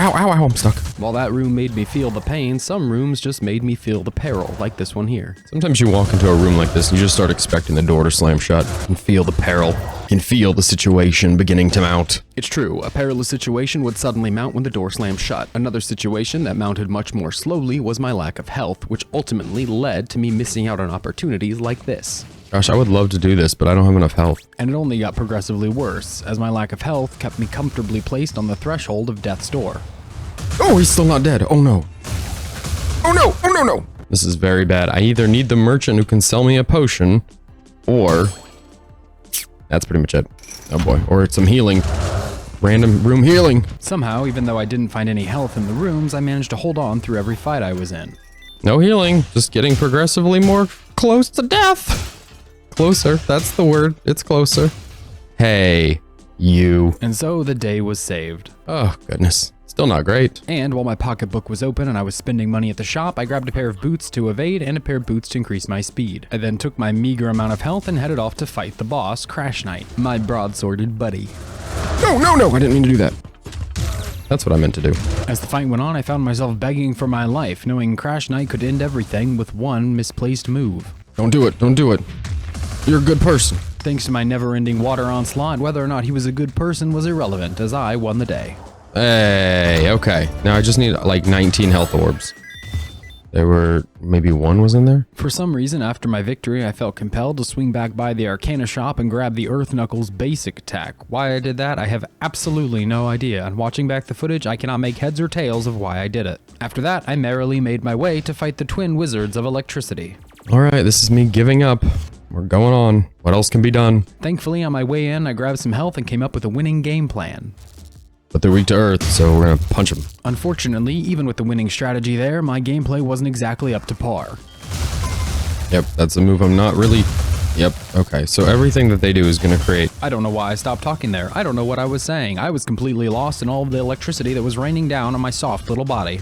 I'm stuck. While that room made me feel the pain, some rooms just made me feel the peril, like this one here. Sometimes you walk into a room like this and you just start expecting the door to slam shut. You can feel the peril. You can feel the situation beginning to mount. It's true, a perilous situation would suddenly mount when the door slammed shut. Another situation that mounted much more slowly was my lack of health, which ultimately led to me missing out on opportunities like this. Gosh, I would love to do this, but I don't have enough health. And it only got progressively worse, as my lack of health kept me comfortably placed on the threshold of death's door. Oh, he's still not dead. Oh no. Oh no. This is very bad. I either need the merchant who can sell me a potion, or that's pretty much it. Oh boy. Or it's some healing. Random room healing. Somehow, even though I didn't find any health in the rooms, I managed to hold on through every fight I was in. No healing. Just getting progressively more close to death. Closer. That's the word. It's closer. Hey, you. And so the day was saved. Oh, goodness. Still not great. And while my pocketbook was open and I was spending money at the shop, I grabbed a pair of boots to evade and a pair of boots to increase my speed. I then took my meager amount of health and headed off to fight the boss, Crash Knight, my broadsworded buddy. No, I didn't mean to do that. That's what I meant to do. As the fight went on, I found myself begging for my life, knowing Crash Knight could end everything with one misplaced move. Don't do it. You're a good person. Thanks to my never-ending water onslaught, whether or not he was a good person was irrelevant, as I won the day. Hey, okay. Now I just need like 19 health orbs. There were, maybe one was in there? For some reason, after my victory, I felt compelled to swing back by the Arcana shop and grab the Earth Knuckles basic attack. Why I did that, I have absolutely no idea, and watching back the footage, I cannot make heads or tails of why I did it. After that, I merrily made my way to fight the twin wizards of electricity. Alright, this is me giving up. We're going on. What else can be done? Thankfully, on my way in, I grabbed some health and came up with a winning game plan. But they're weak to Earth, so we're gonna punch them. Unfortunately, even with the winning strategy there, my gameplay wasn't exactly up to par. Yep, that's a move I'm not really... Yep, okay, so everything that they do is gonna create... I don't know why I stopped talking there. I don't know what I was saying. I was completely lost in all of the electricity that was raining down on my soft little body.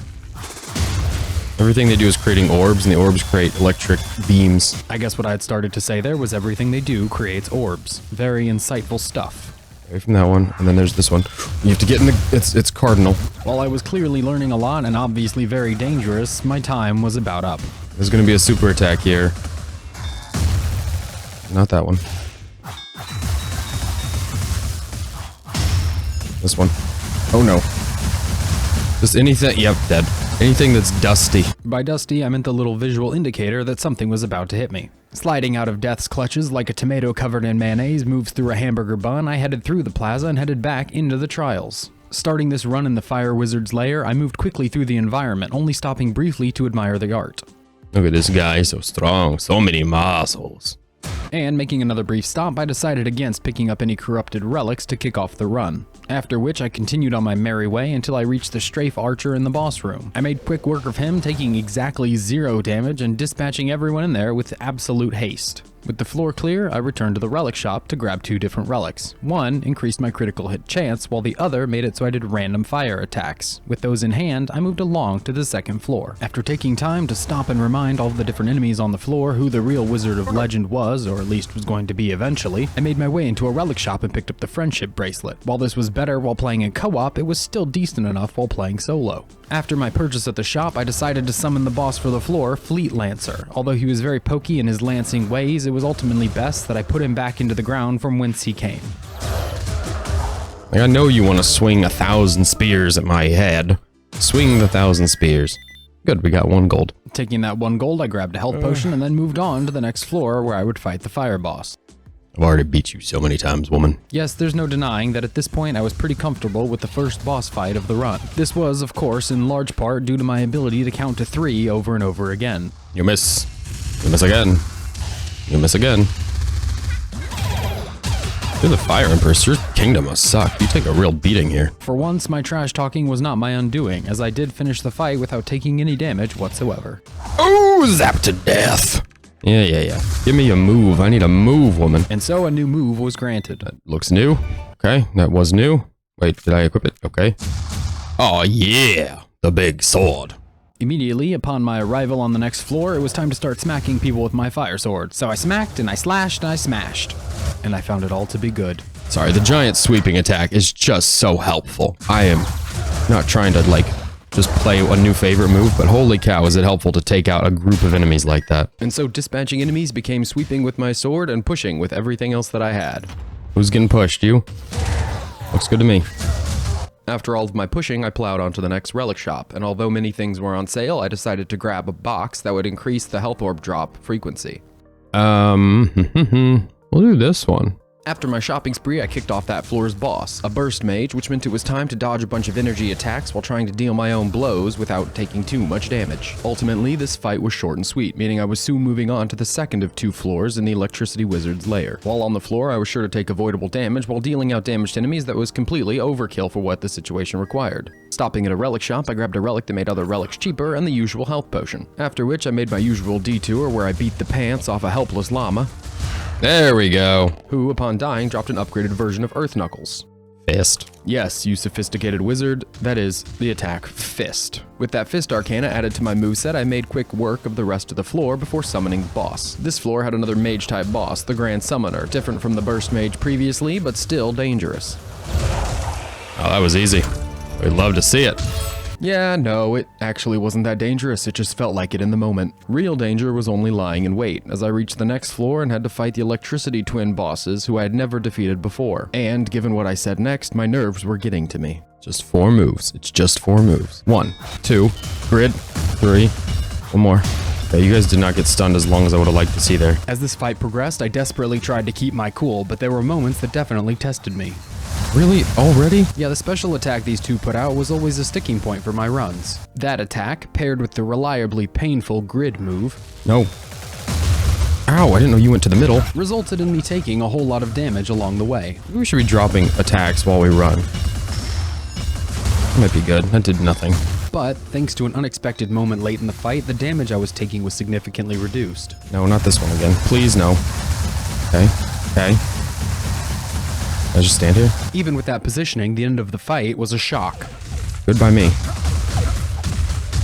Everything they do is creating orbs, and the orbs create electric beams. I guess what I had started to say there was everything they do creates orbs. Very insightful stuff. Away from that one, and then there's this one. You have to get in the... It's cardinal. While I was clearly learning a lot and obviously very dangerous, my time was about up. There's going to be a super attack here. Not that one. This one. Oh no. Just anything... Yep, dead. Anything that's dusty. By dusty, I meant the little visual indicator that something was about to hit me. Sliding out of death's clutches like a tomato covered in mayonnaise moves through a hamburger bun, I headed through the plaza and headed back into the trials. Starting this run in the Fire Wizard's lair, I moved quickly through the environment, only stopping briefly to admire the art. Look at this guy, so strong, so many muscles. And making another brief stop, I decided against picking up any corrupted relics to kick off the run. After which I continued on my merry way until I reached the strafe archer in the boss room. I made quick work of him, taking exactly 0 damage and dispatching everyone in there with absolute haste. With the floor clear, I returned to the relic shop to grab 2 different relics. One increased my critical hit chance, while the other made it so I did random fire attacks. With those in hand, I moved along to the 2nd floor. After taking time to stop and remind all of the different enemies on the floor who the real Wizard of Legend was, or at least was going to be eventually, I made my way into a relic shop and picked up the friendship bracelet. While this was better while playing in co-op, it was still decent enough while playing solo. After my purchase at the shop, I decided to summon the boss for the floor, Fleet Lancer. Although he was very pokey in his lancing ways, it was ultimately best that I put him back into the ground from whence he came. Like, I know you want to swing 1,000 spears at my head. Swing the 1,000 spears. Good, we got 1 gold. Taking that 1 gold, I grabbed a health potion and then moved on to the next floor where I would fight the fire boss. I've already beat you so many times, woman. Yes, there's no denying that at this point I was pretty comfortable with the first boss fight of the run. This was, of course, in large part due to my ability to count to 3 over and over again. You miss. You miss again. You miss again. You're the Fire Empress. Your kingdom must suck. You take a real beating here. For once, my trash talking was not my undoing, as I did finish the fight without taking any damage whatsoever. Oh, zap to death. Yeah. Give me a move. I need a move, woman. And so a new move was granted. That looks new. Okay, that was new. Wait, did I equip it? Okay. Oh, yeah. The big sword. Immediately upon my arrival on the next floor, it was time to start smacking people with my fire sword. So I smacked and I slashed and I smashed. And I found it all to be good. Sorry, the giant sweeping attack is just so helpful. I am not trying to, like, just play a new favorite move, but holy cow, is it helpful to take out a group of enemies like that. And so dispatching enemies became sweeping with my sword and pushing with everything else that I had. Who's getting pushed? You? Looks good to me. After all of my pushing, I plowed onto the next relic shop, and although many things were on sale, I decided to grab a box that would increase the health orb drop frequency. We'll do this one. After my shopping spree, I kicked off that floor's boss, a burst mage, which meant it was time to dodge a bunch of energy attacks while trying to deal my own blows without taking too much damage. Ultimately, this fight was short and sweet, meaning I was soon moving on to the second of 2 floors in the Electricity Wizard's lair. While on the floor, I was sure to take avoidable damage while dealing out damage to enemies that was completely overkill for what the situation required. Stopping at a relic shop, I grabbed a relic that made other relics cheaper and the usual health potion. After which, I made my usual detour where I beat the pants off a helpless llama, There we go. who, upon dying, dropped an upgraded version of Earth Knuckles. Fist. Yes, you sophisticated wizard, that is, the attack Fist. With that Fist Arcana added to my moveset, I made quick work of the rest of the floor before summoning the boss. This floor had another mage-type boss, the Grand Summoner, different from the Burst Mage previously, but still dangerous. Oh, that was easy. We'd love to see it. Yeah, no, it actually wasn't that dangerous, it just felt like it in the moment. Real danger was only lying in wait, as I reached the next floor and had to fight the Electricity Twin bosses who I had never defeated before. And given what I said next, my nerves were getting to me. Just 4 moves. It's just 4 moves. 1, 2, grid, 3, 1 more. Okay, you guys did not get stunned as long as I would have liked to see there. As this fight progressed, I desperately tried to keep my cool, but there were moments that definitely tested me. Really? Already? Yeah, the special attack these two put out was always a sticking point for my runs. That attack, paired with the reliably painful grid move, No. Ow, I didn't know you went to the middle. resulted in me taking a whole lot of damage along the way. Maybe we should be dropping attacks while we run. That might be good. That did nothing. But, thanks to an unexpected moment late in the fight, the damage I was taking was significantly reduced. No, not this one again. Please, no. Okay. Okay. I just stand here? Even with that positioning, the end of the fight was a shock. Good by me.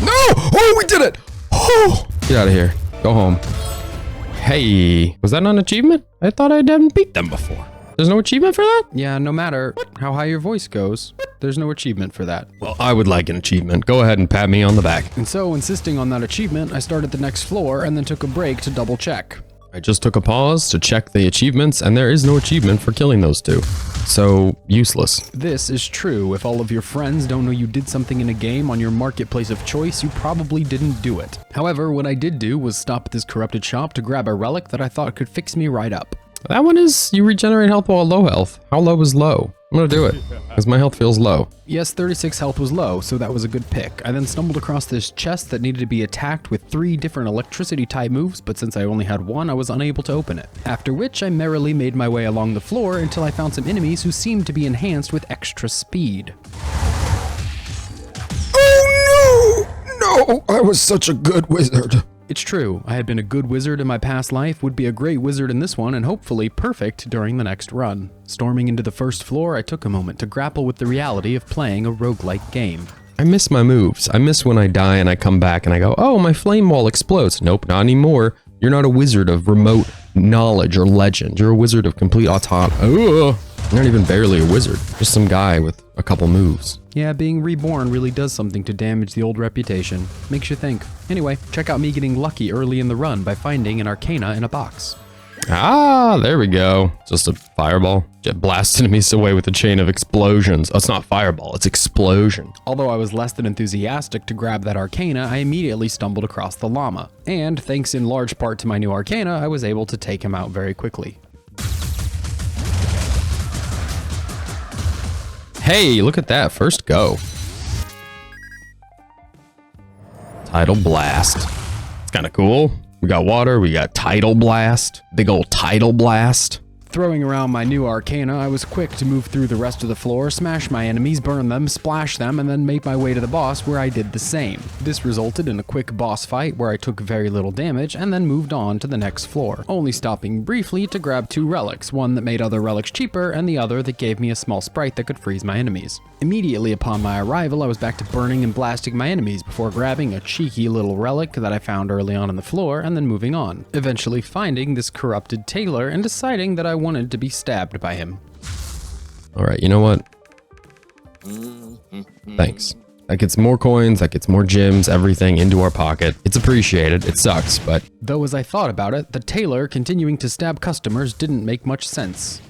No! Oh, we did it! Oh! Get out of here. Go home. Hey, was that not an achievement? I thought I hadn't beat them before. There's no achievement for that? Yeah, no matter how high your voice goes, there's no achievement for that. Well, I would like an achievement. Go ahead and pat me on the back. And so, insisting on that achievement, I started the next floor and then took a break to double check. I just took a pause to check the achievements, and there is no achievement for killing those two. So, useless. This is true. If all of your friends don't know you did something in a game on your marketplace of choice, you probably didn't do it. However, what I did do was stop at this corrupted shop to grab a relic that I thought could fix me right up. That one is, you regenerate health while low health. How low is low? I'm gonna do it, because my health feels low. Yes, 36 health was low, so that was a good pick. I then stumbled across this chest that needed to be attacked with 3 different electricity type moves, but since I only had one, I was unable to open it. After which, I merrily made my way along the floor until I found some enemies who seemed to be enhanced with extra speed. Oh no! No, I was such a good wizard. It's true, I had been a good wizard in my past life, would be a great wizard in this one, and hopefully perfect during the next run. Storming into the first floor, I took a moment to grapple with the reality of playing a roguelike game. I miss my moves. I miss when I die and I come back and I go, oh, my flame wall explodes. Nope, not anymore. You're not a wizard of remote knowledge or legend. You're a wizard of complete autonomy. Ugh. You're not even barely a wizard. Just some guy with a couple moves. Yeah, being reborn really does something to damage the old reputation. Makes you think. Anyway, check out me getting lucky early in the run by finding an arcana in a box. Ah, there we go. Just a fireball. Just blast enemies away with a chain of explosions. Oh, it's not fireball, it's explosion. Although I was less than enthusiastic to grab that arcana, I immediately stumbled across the llama. And thanks in large part to my new arcana, I was able to take him out very quickly. Hey, look at that. First go. Tidal Blast. It's kind of cool. We got water, we got Tidal Blast. Big old Tidal Blast. Throwing around my new arcana, I was quick to move through the rest of the floor, smash my enemies, burn them, splash them, and then make my way to the boss where I did the same. This resulted in a quick boss fight where I took very little damage and then moved on to the next floor, only stopping briefly to grab 2 relics, one that made other relics cheaper and the other that gave me a small sprite that could freeze my enemies. Immediately upon my arrival, I was back to burning and blasting my enemies before grabbing a cheeky little relic that I found early on the floor and then moving on, eventually finding this corrupted tailor and deciding that I wanted to be stabbed by him. All right, you know what? Thanks. That gets more coins, that gets more gems, everything into our pocket. It's appreciated, it sucks, but... Though as I thought about it, the tailor continuing to stab customers didn't make much sense.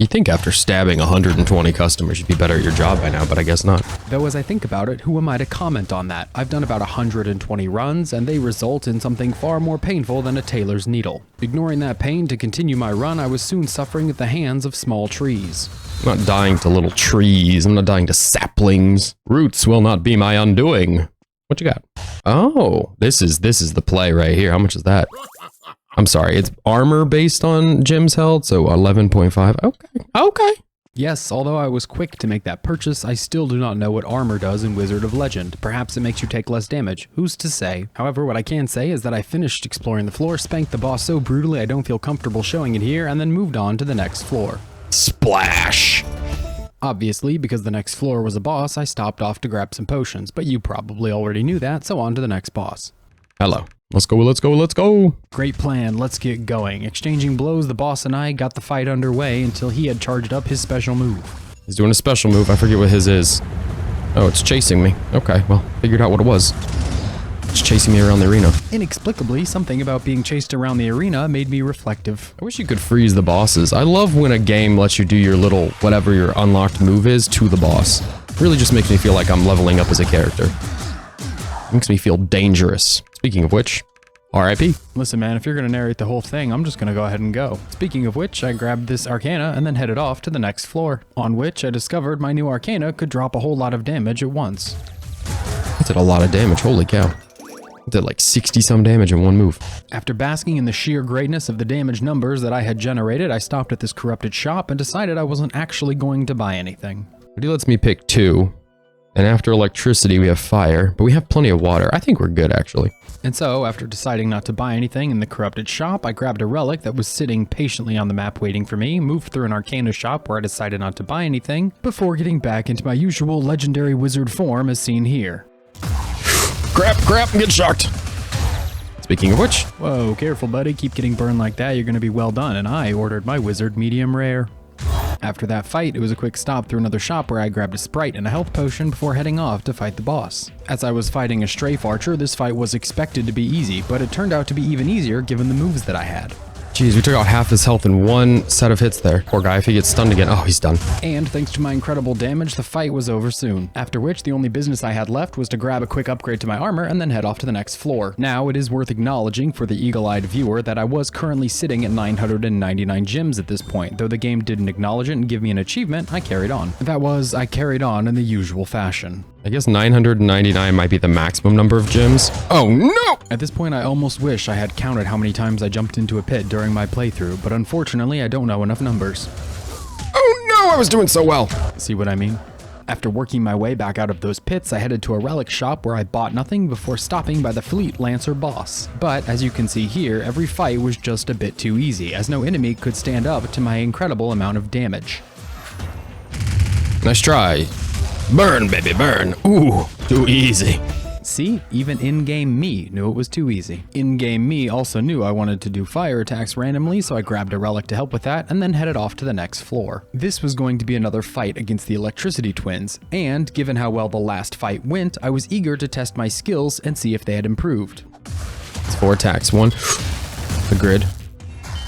You'd think after stabbing 120 customers, you'd be better at your job by now, but I guess not. Though as I think about it, who am I to comment on that? I've done about 120 runs, and they result in something far more painful than a tailor's needle. Ignoring that pain to continue my run, I was soon suffering at the hands of small trees. I'm not dying to little trees, I'm not dying to saplings. Roots will not be my undoing. What you got? Oh, this is the play right here. How much is that? I'm sorry, it's armor based on gems held, so 11.5. Okay. Yes, although I was quick to make that purchase, I still do not know what armor does in Wizard of Legend. Perhaps it makes you take less damage. Who's to say? However, what I can say is that I finished exploring the floor, spanked the boss so brutally I don't feel comfortable showing it here, and then moved on to the next floor. Splash! Obviously, because the next floor was a boss, I stopped off to grab some potions, but you probably already knew that, so on to the next boss. Hello. Let's go. Great plan, let's get going. Exchanging blows, the boss and I got the fight underway until he had charged up his special move. He's doing a special move, I forget what his is. Oh, it's chasing me. Okay, well, figured out what it was. It's chasing me around the arena. Inexplicably, something about being chased around the arena made me reflective. I wish you could freeze the bosses. I love when a game lets you do your little, whatever your unlocked move is, to the boss. It really just makes me feel like I'm leveling up as a character. Makes me feel dangerous. Speaking of which, RIP. Listen man, if you're gonna narrate the whole thing, I'm just gonna go ahead and go. Speaking of which, I grabbed this arcana and then headed off to the next floor, on which I discovered my new arcana could drop a whole lot of damage at once. That did a lot of damage, holy cow. It did like 60 some damage in one move. After basking in the sheer greatness of the damage numbers that I had generated, I stopped at this corrupted shop and decided I wasn't actually going to buy anything. But he lets me pick 2. And after electricity, we have fire, but we have plenty of water. I think we're good, actually. And so, after deciding not to buy anything in the corrupted shop, I grabbed a relic that was sitting patiently on the map waiting for me, moved through an arcana shop where I decided not to buy anything, before getting back into my usual legendary wizard form as seen here. crap, I'm getting shocked. Speaking of which, Whoa, careful, buddy. Keep getting burned like that, you're gonna be well done, and I ordered my wizard medium rare. After that fight, it was a quick stop through another shop where I grabbed a Sprite and a health potion before heading off to fight the boss. As I was fighting a strafe archer, this fight was expected to be easy, but it turned out to be even easier given the moves that I had. jeez, we took out half his health in one set of hits there. Poor guy, if he gets stunned again, oh, he's done. And thanks to my incredible damage, the fight was over soon. After which, the only business I had left was to grab a quick upgrade to my armor and then head off to the next floor. Now, it is worth acknowledging for the eagle-eyed viewer that I was currently sitting at 999 gems at this point. Though the game didn't acknowledge it and give me an achievement, I carried on. I carried on in the usual fashion. I guess 999 might be the maximum number of gems. Oh no! At this point, I almost wish I had counted how many times I jumped into a pit during my playthrough, but unfortunately, I don't know enough numbers. Oh no, I was doing so well. See what I mean? After working my way back out of those pits, I headed to a relic shop where I bought nothing before stopping by the Fleet Lancer boss. But as you can see here, every fight was just a bit too easy, as no enemy could stand up to my incredible amount of damage. Nice try. Burn, baby, burn. Ooh, too easy. See, even in-game me knew it was too easy. In-game me also knew I wanted to do fire attacks randomly, so I grabbed a relic to help with that and then headed off to the next floor. This was going to be another fight against the electricity twins, and given how well the last fight went, I was eager to test my skills and see if they had improved. It's 4 attacks. 1, the grid.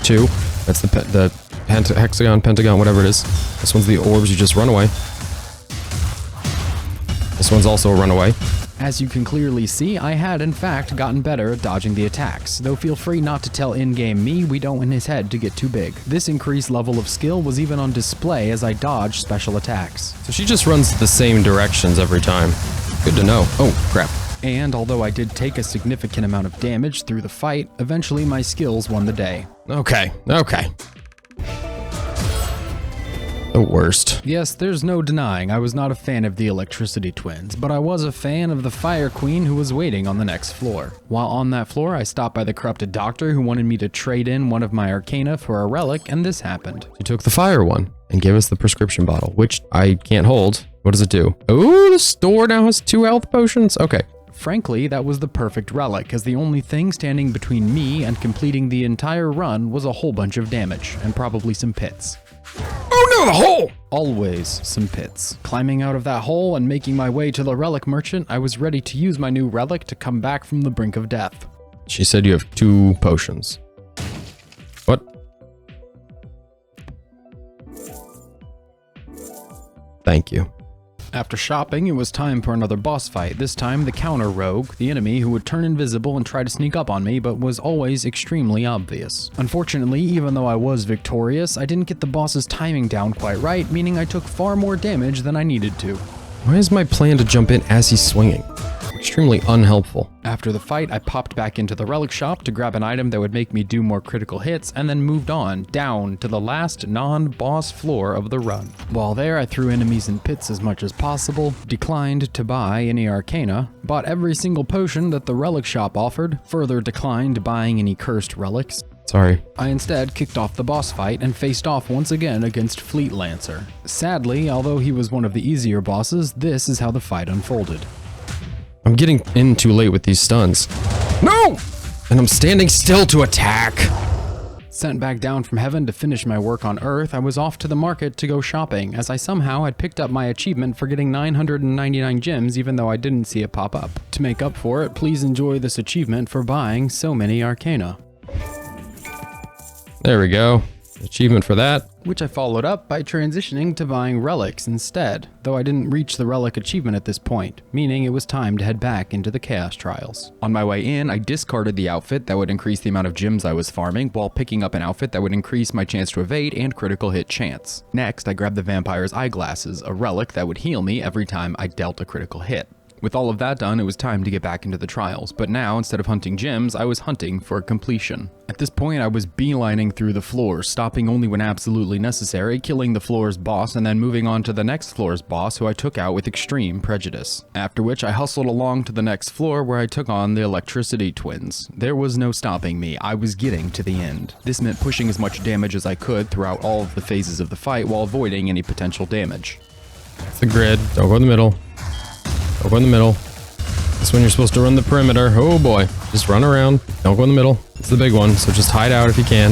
2, that's the hexagon, pentagon, whatever it is. This one's the orbs, you just run away. This one's also a runaway. As you can clearly see, I had in fact gotten better at dodging the attacks, though feel free not to tell in-game me we don't want his head to get too big. This increased level of skill was even on display as I dodged special attacks. So she just runs the same directions every time. Good to know. Oh, crap. And although I did take a significant amount of damage through the fight, eventually my skills won the day. Okay. The worst. Yes, there's no denying I was not a fan of the electricity twins, but I was a fan of the fire queen who was waiting on the next floor. While on that floor, I stopped by the corrupted doctor who wanted me to trade in one of my arcana for a relic, and this happened. She took the fire one and gave us the prescription bottle, which I can't hold. What does it do? Oh, the store now has 2 health potions. Okay. Frankly, that was the perfect relic, as the only thing standing between me and completing the entire run was a whole bunch of damage, and probably some pits. Oh no, the hole! Always some pits. Climbing out of that hole and making my way to the relic merchant, I was ready to use my new relic to come back from the brink of death. She said you have 2 potions. What? Thank you. After shopping, it was time for another boss fight, this time the counter rogue, the enemy who would turn invisible and try to sneak up on me, but was always extremely obvious. Unfortunately, even though I was victorious, I didn't get the boss's timing down quite right, meaning I took far more damage than I needed to. Why is my plan to jump in as he's swinging? Extremely unhelpful. After the fight, I popped back into the relic shop to grab an item that would make me do more critical hits, and then moved on, down to the last non-boss floor of the run. While there, I threw enemies in pits as much as possible, declined to buy any arcana, bought every single potion that the relic shop offered, further declined buying any cursed relics. Sorry. I instead kicked off the boss fight and faced off once again against Fleet Lancer. Sadly, although he was one of the easier bosses, this is how the fight unfolded. I'm getting in too late with these stuns. No! And I'm standing still to attack. Sent back down from heaven to finish my work on Earth, I was off to the market to go shopping, as I somehow had picked up my achievement for getting 999 gems even though I didn't see it pop up. To make up for it, please enjoy this achievement for buying so many arcana. There we go. Achievement for that. Which I followed up by transitioning to buying relics instead, though I didn't reach the relic achievement at this point, meaning it was time to head back into the Chaos Trials. On my way in, I discarded the outfit that would increase the amount of gems I was farming, while picking up an outfit that would increase my chance to evade and critical hit chance. Next, I grabbed the Vampire's Eyeglasses, a relic that would heal me every time I dealt a critical hit. With all of that done, it was time to get back into the trials, but now, instead of hunting gems, I was hunting for completion. At this point, I was beelining through the floor, stopping only when absolutely necessary, killing the floor's boss, and then moving on to the next floor's boss, who I took out with extreme prejudice. After which, I hustled along to the next floor, where I took on the electricity twins. There was no stopping me, I was getting to the end. This meant pushing as much damage as I could throughout all of the phases of the fight, while avoiding any potential damage. It's the grid. Don't go in the middle. Don't go in the middle. This one you're supposed to run the perimeter. Oh boy. Just run around. Don't go in the middle. It's the big one, so just hide out if you can.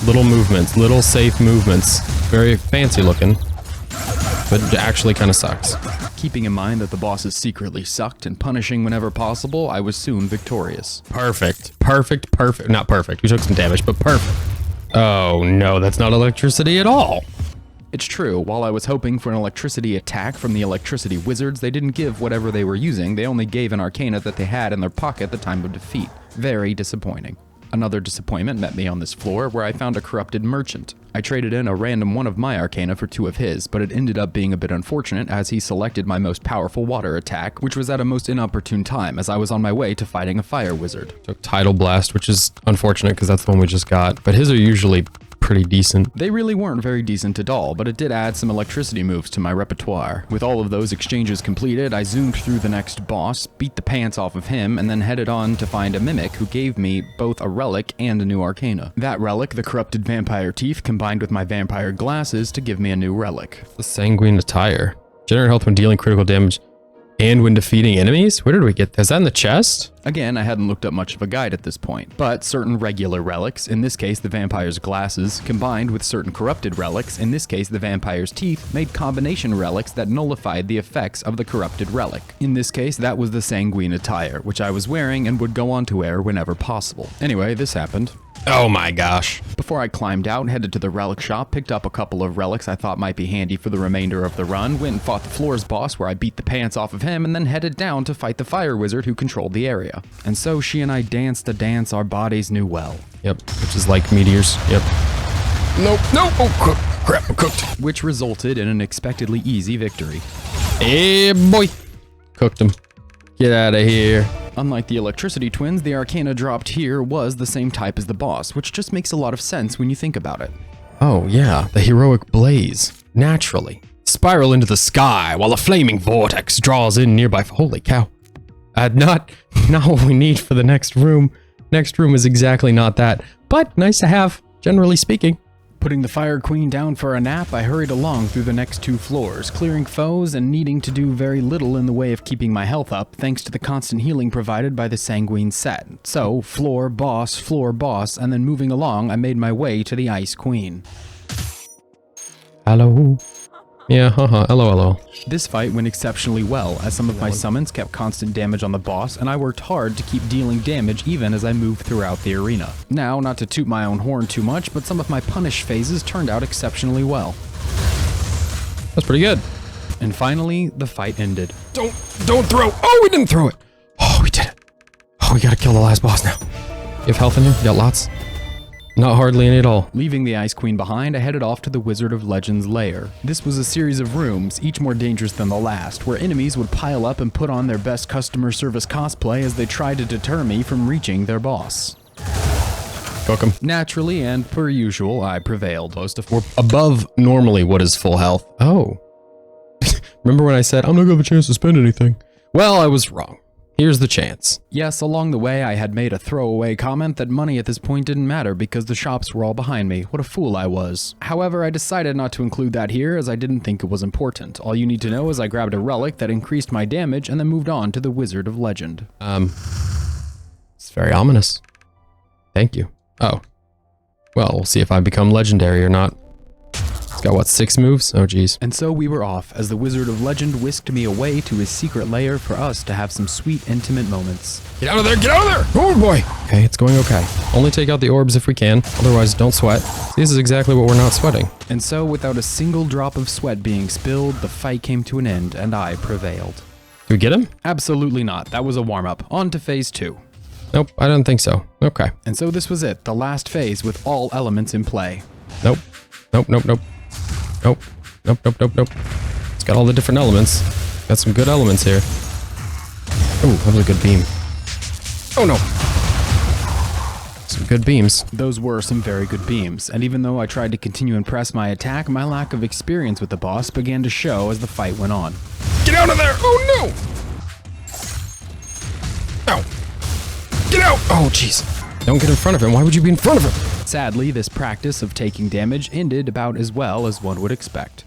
Little movements, little safe movements. Very fancy looking, but actually kind of sucks. Keeping in mind that the bosses secretly sucked and punishing whenever possible, I was soon victorious. Perfect. Perfect, perfect. Not perfect. We took some damage, but perfect. Oh no, that's not electricity at all. It's true, while I was hoping for an electricity attack from the electricity wizards, they didn't give whatever they were using, they only gave an arcana that they had in their pocket at the time of defeat. Very disappointing. Another disappointment met me on this floor, where I found a corrupted merchant. I traded in a random one of my arcana for 2 of his, but it ended up being a bit unfortunate as he selected my most powerful water attack, which was at a most inopportune time as I was on my way to fighting a fire wizard. Took Tidal Blast, which is unfortunate because that's the one we just got, but his are usually pretty decent. They really weren't very decent at all, but it did add some electricity moves to my repertoire. With all of those exchanges completed, I zoomed through the next boss, beat the pants off of him, and then headed on to find a mimic who gave me both a relic and a new arcana. That relic, the corrupted vampire teeth, combined with my vampire glasses to give me a new relic. The Sanguine Attire. Generate health when dealing critical damage and when defeating enemies? Where did we get that? Is that in the chest? Again, I hadn't looked up much of a guide at this point, but certain regular relics, in this case the vampire's glasses, combined with certain corrupted relics, in this case the vampire's teeth, made combination relics that nullified the effects of the corrupted relic. In this case, that was the Sanguine Attire, which I was wearing and would go on to wear whenever possible. Anyway, this happened. Oh my gosh. Before I climbed out, headed to the relic shop, picked up a couple of relics I thought might be handy for the remainder of the run, went and fought the floor's boss where I beat the pants off of him, and then headed down to fight the fire wizard who controlled the area. And so she and I danced a dance our bodies knew well. Yep, which is like meteors. Yep. Nope, nope, oh crap, I'm cooked. Which resulted in an expectedly easy victory. Hey boy. Cooked him. Get out of here. Unlike the electricity twins, the arcana dropped here was the same type as the boss, which just makes a lot of sense when you think about it. Oh yeah, the heroic blaze. Naturally. Spiral into the sky while a flaming vortex draws in nearby. Holy cow. Not what we need for the next room. Next room is exactly not that, but nice to have, generally speaking. Putting the Fire Queen down for a nap, I hurried along through the next 2 floors, clearing foes and needing to do very little in the way of keeping my health up, thanks to the constant healing provided by the Sanguine set. So, floor, boss, and then moving along, I made my way to the Ice Queen. Hello. Yeah, hello. This fight went exceptionally well, as some of my summons kept constant damage on the boss, and I worked hard to keep dealing damage even as I moved throughout the arena. Now, not to toot my own horn too much, but some of my punish phases turned out exceptionally well. That's pretty good. And finally, the fight ended. Don't throw. Oh, we didn't throw it. Oh, we did it. Oh, we gotta kill the last boss now. You have health in here? You got lots? Not hardly any at all. Leaving the Ice Queen behind, I headed off to the Wizard of Legend's lair. This was a series of rooms, each more dangerous than the last, where enemies would pile up and put on their best customer service cosplay as they tried to deter me from reaching their boss. Cook him. Naturally, and per usual, I prevailed. We're above normally what is full health. Oh. Remember when I said, I'm not gonna have a chance to spend anything? Well, I was wrong. Here's the chance. Yes, along the way, I had made a throwaway comment that money at this point didn't matter because the shops were all behind me. What a fool I was. However, I decided not to include that here as I didn't think it was important. All you need to know is I grabbed a relic that increased my damage and then moved on to the Wizard of Legend. It's very ominous. Thank you. Oh. Well, we'll see if I become legendary or not. It's got, what, 6 moves? Oh, geez. And so we were off, as the Wizard of Legend whisked me away to his secret lair for us to have some sweet, intimate moments. Get out of there! Get out of there! Oh, boy! Okay, it's going okay. Only take out the orbs if we can. Otherwise, don't sweat. See, this is exactly what we're not sweating. And so, without a single drop of sweat being spilled, the fight came to an end, and I prevailed. Did we get him? Absolutely not. That was a warm-up. On to phase 2. Nope, I don't think so. Okay. And so this was it, the last phase with all elements in play. Nope. Nope. It's got all the different elements. Got some good elements here. Oh, that was a good beam. Oh no. Some good beams. Those were some very good beams, and even though I tried to continue and press my attack, my lack of experience with the boss began to show as the fight went on. Get out of there! Oh no! Ow. Get out! Oh jeez. Don't get in front of him. Why would you be in front of him? Sadly, this practice of taking damage ended about as well as one would expect.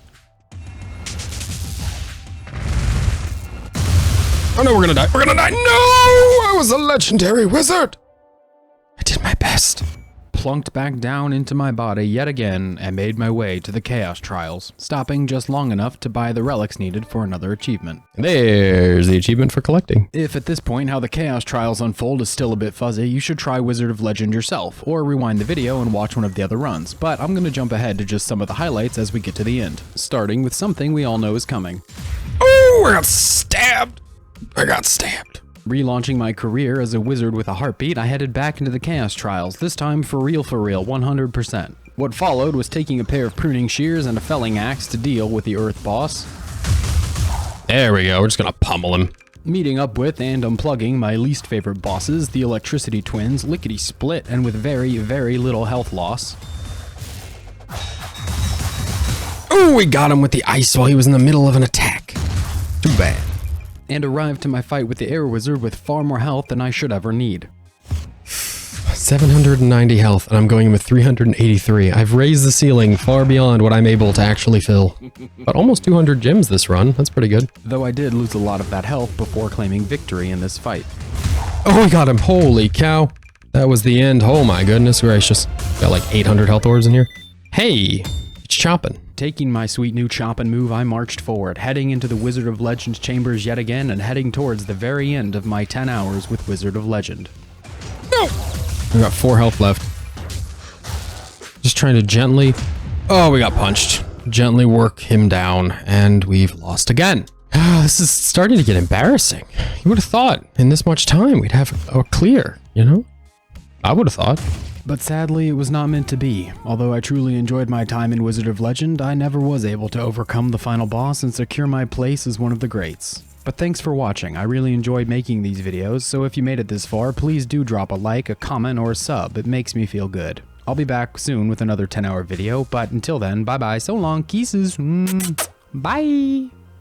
Oh no, we're gonna die. We're gonna die. No! I was a legendary wizard. I did my best. Plunked back down into my body yet again and made my way to the Chaos Trials, stopping just long enough to buy the relics needed for another achievement. There's the achievement for collecting. If at this point how the Chaos Trials unfold is still a bit fuzzy, you should try Wizard of Legend yourself, or rewind the video and watch one of the other runs, but I'm going to jump ahead to just some of the highlights as we get to the end, starting with something we all know is coming. Oh, I got stabbed. I got stabbed. Relaunching my career as a wizard with a heartbeat, I headed back into the Chaos Trials, this time for real, 100%. What followed was taking a pair of pruning shears and a felling axe to deal with the Earth boss. There we go. We're just gonna pummel him. Meeting up with and unplugging my least favorite bosses, the Electricity Twins, lickety split and with very, very little health loss. Oh, we got him with the ice while he was in the middle of an attack. Too bad. And arrived to my fight with the Air Wizard with far more health than I should ever need. 790 health, and I'm going in with 383. I've raised the ceiling far beyond what I'm able to actually fill. But almost 200 gems this run. That's pretty good. Though I did lose a lot of that health before claiming victory in this fight. Oh, we got him. Holy cow. That was the end. Oh my goodness gracious. Got like 800 health orbs in here. Hey, it's chopping. Taking my sweet new choppin' move, I marched forward, heading into the Wizard of Legend's chambers yet again and heading towards the very end of my 10 hours with Wizard of Legend. No! We got 4 health left. Just trying to gently... Oh, we got punched. Gently work him down, and we've lost again. This is starting to get embarrassing. You would have thought in this much time we'd have a clear, you know? I would have thought. But sadly, it was not meant to be. Although I truly enjoyed my time in Wizard of Legend, I never was able to overcome the final boss and secure my place as one of the greats. But thanks for watching. I really enjoyed making these videos, so if you made it this far, please do drop a like, a comment, or a sub. It makes me feel good. I'll be back soon with another 10-hour video, but until then, bye-bye, so long, kisses, bye!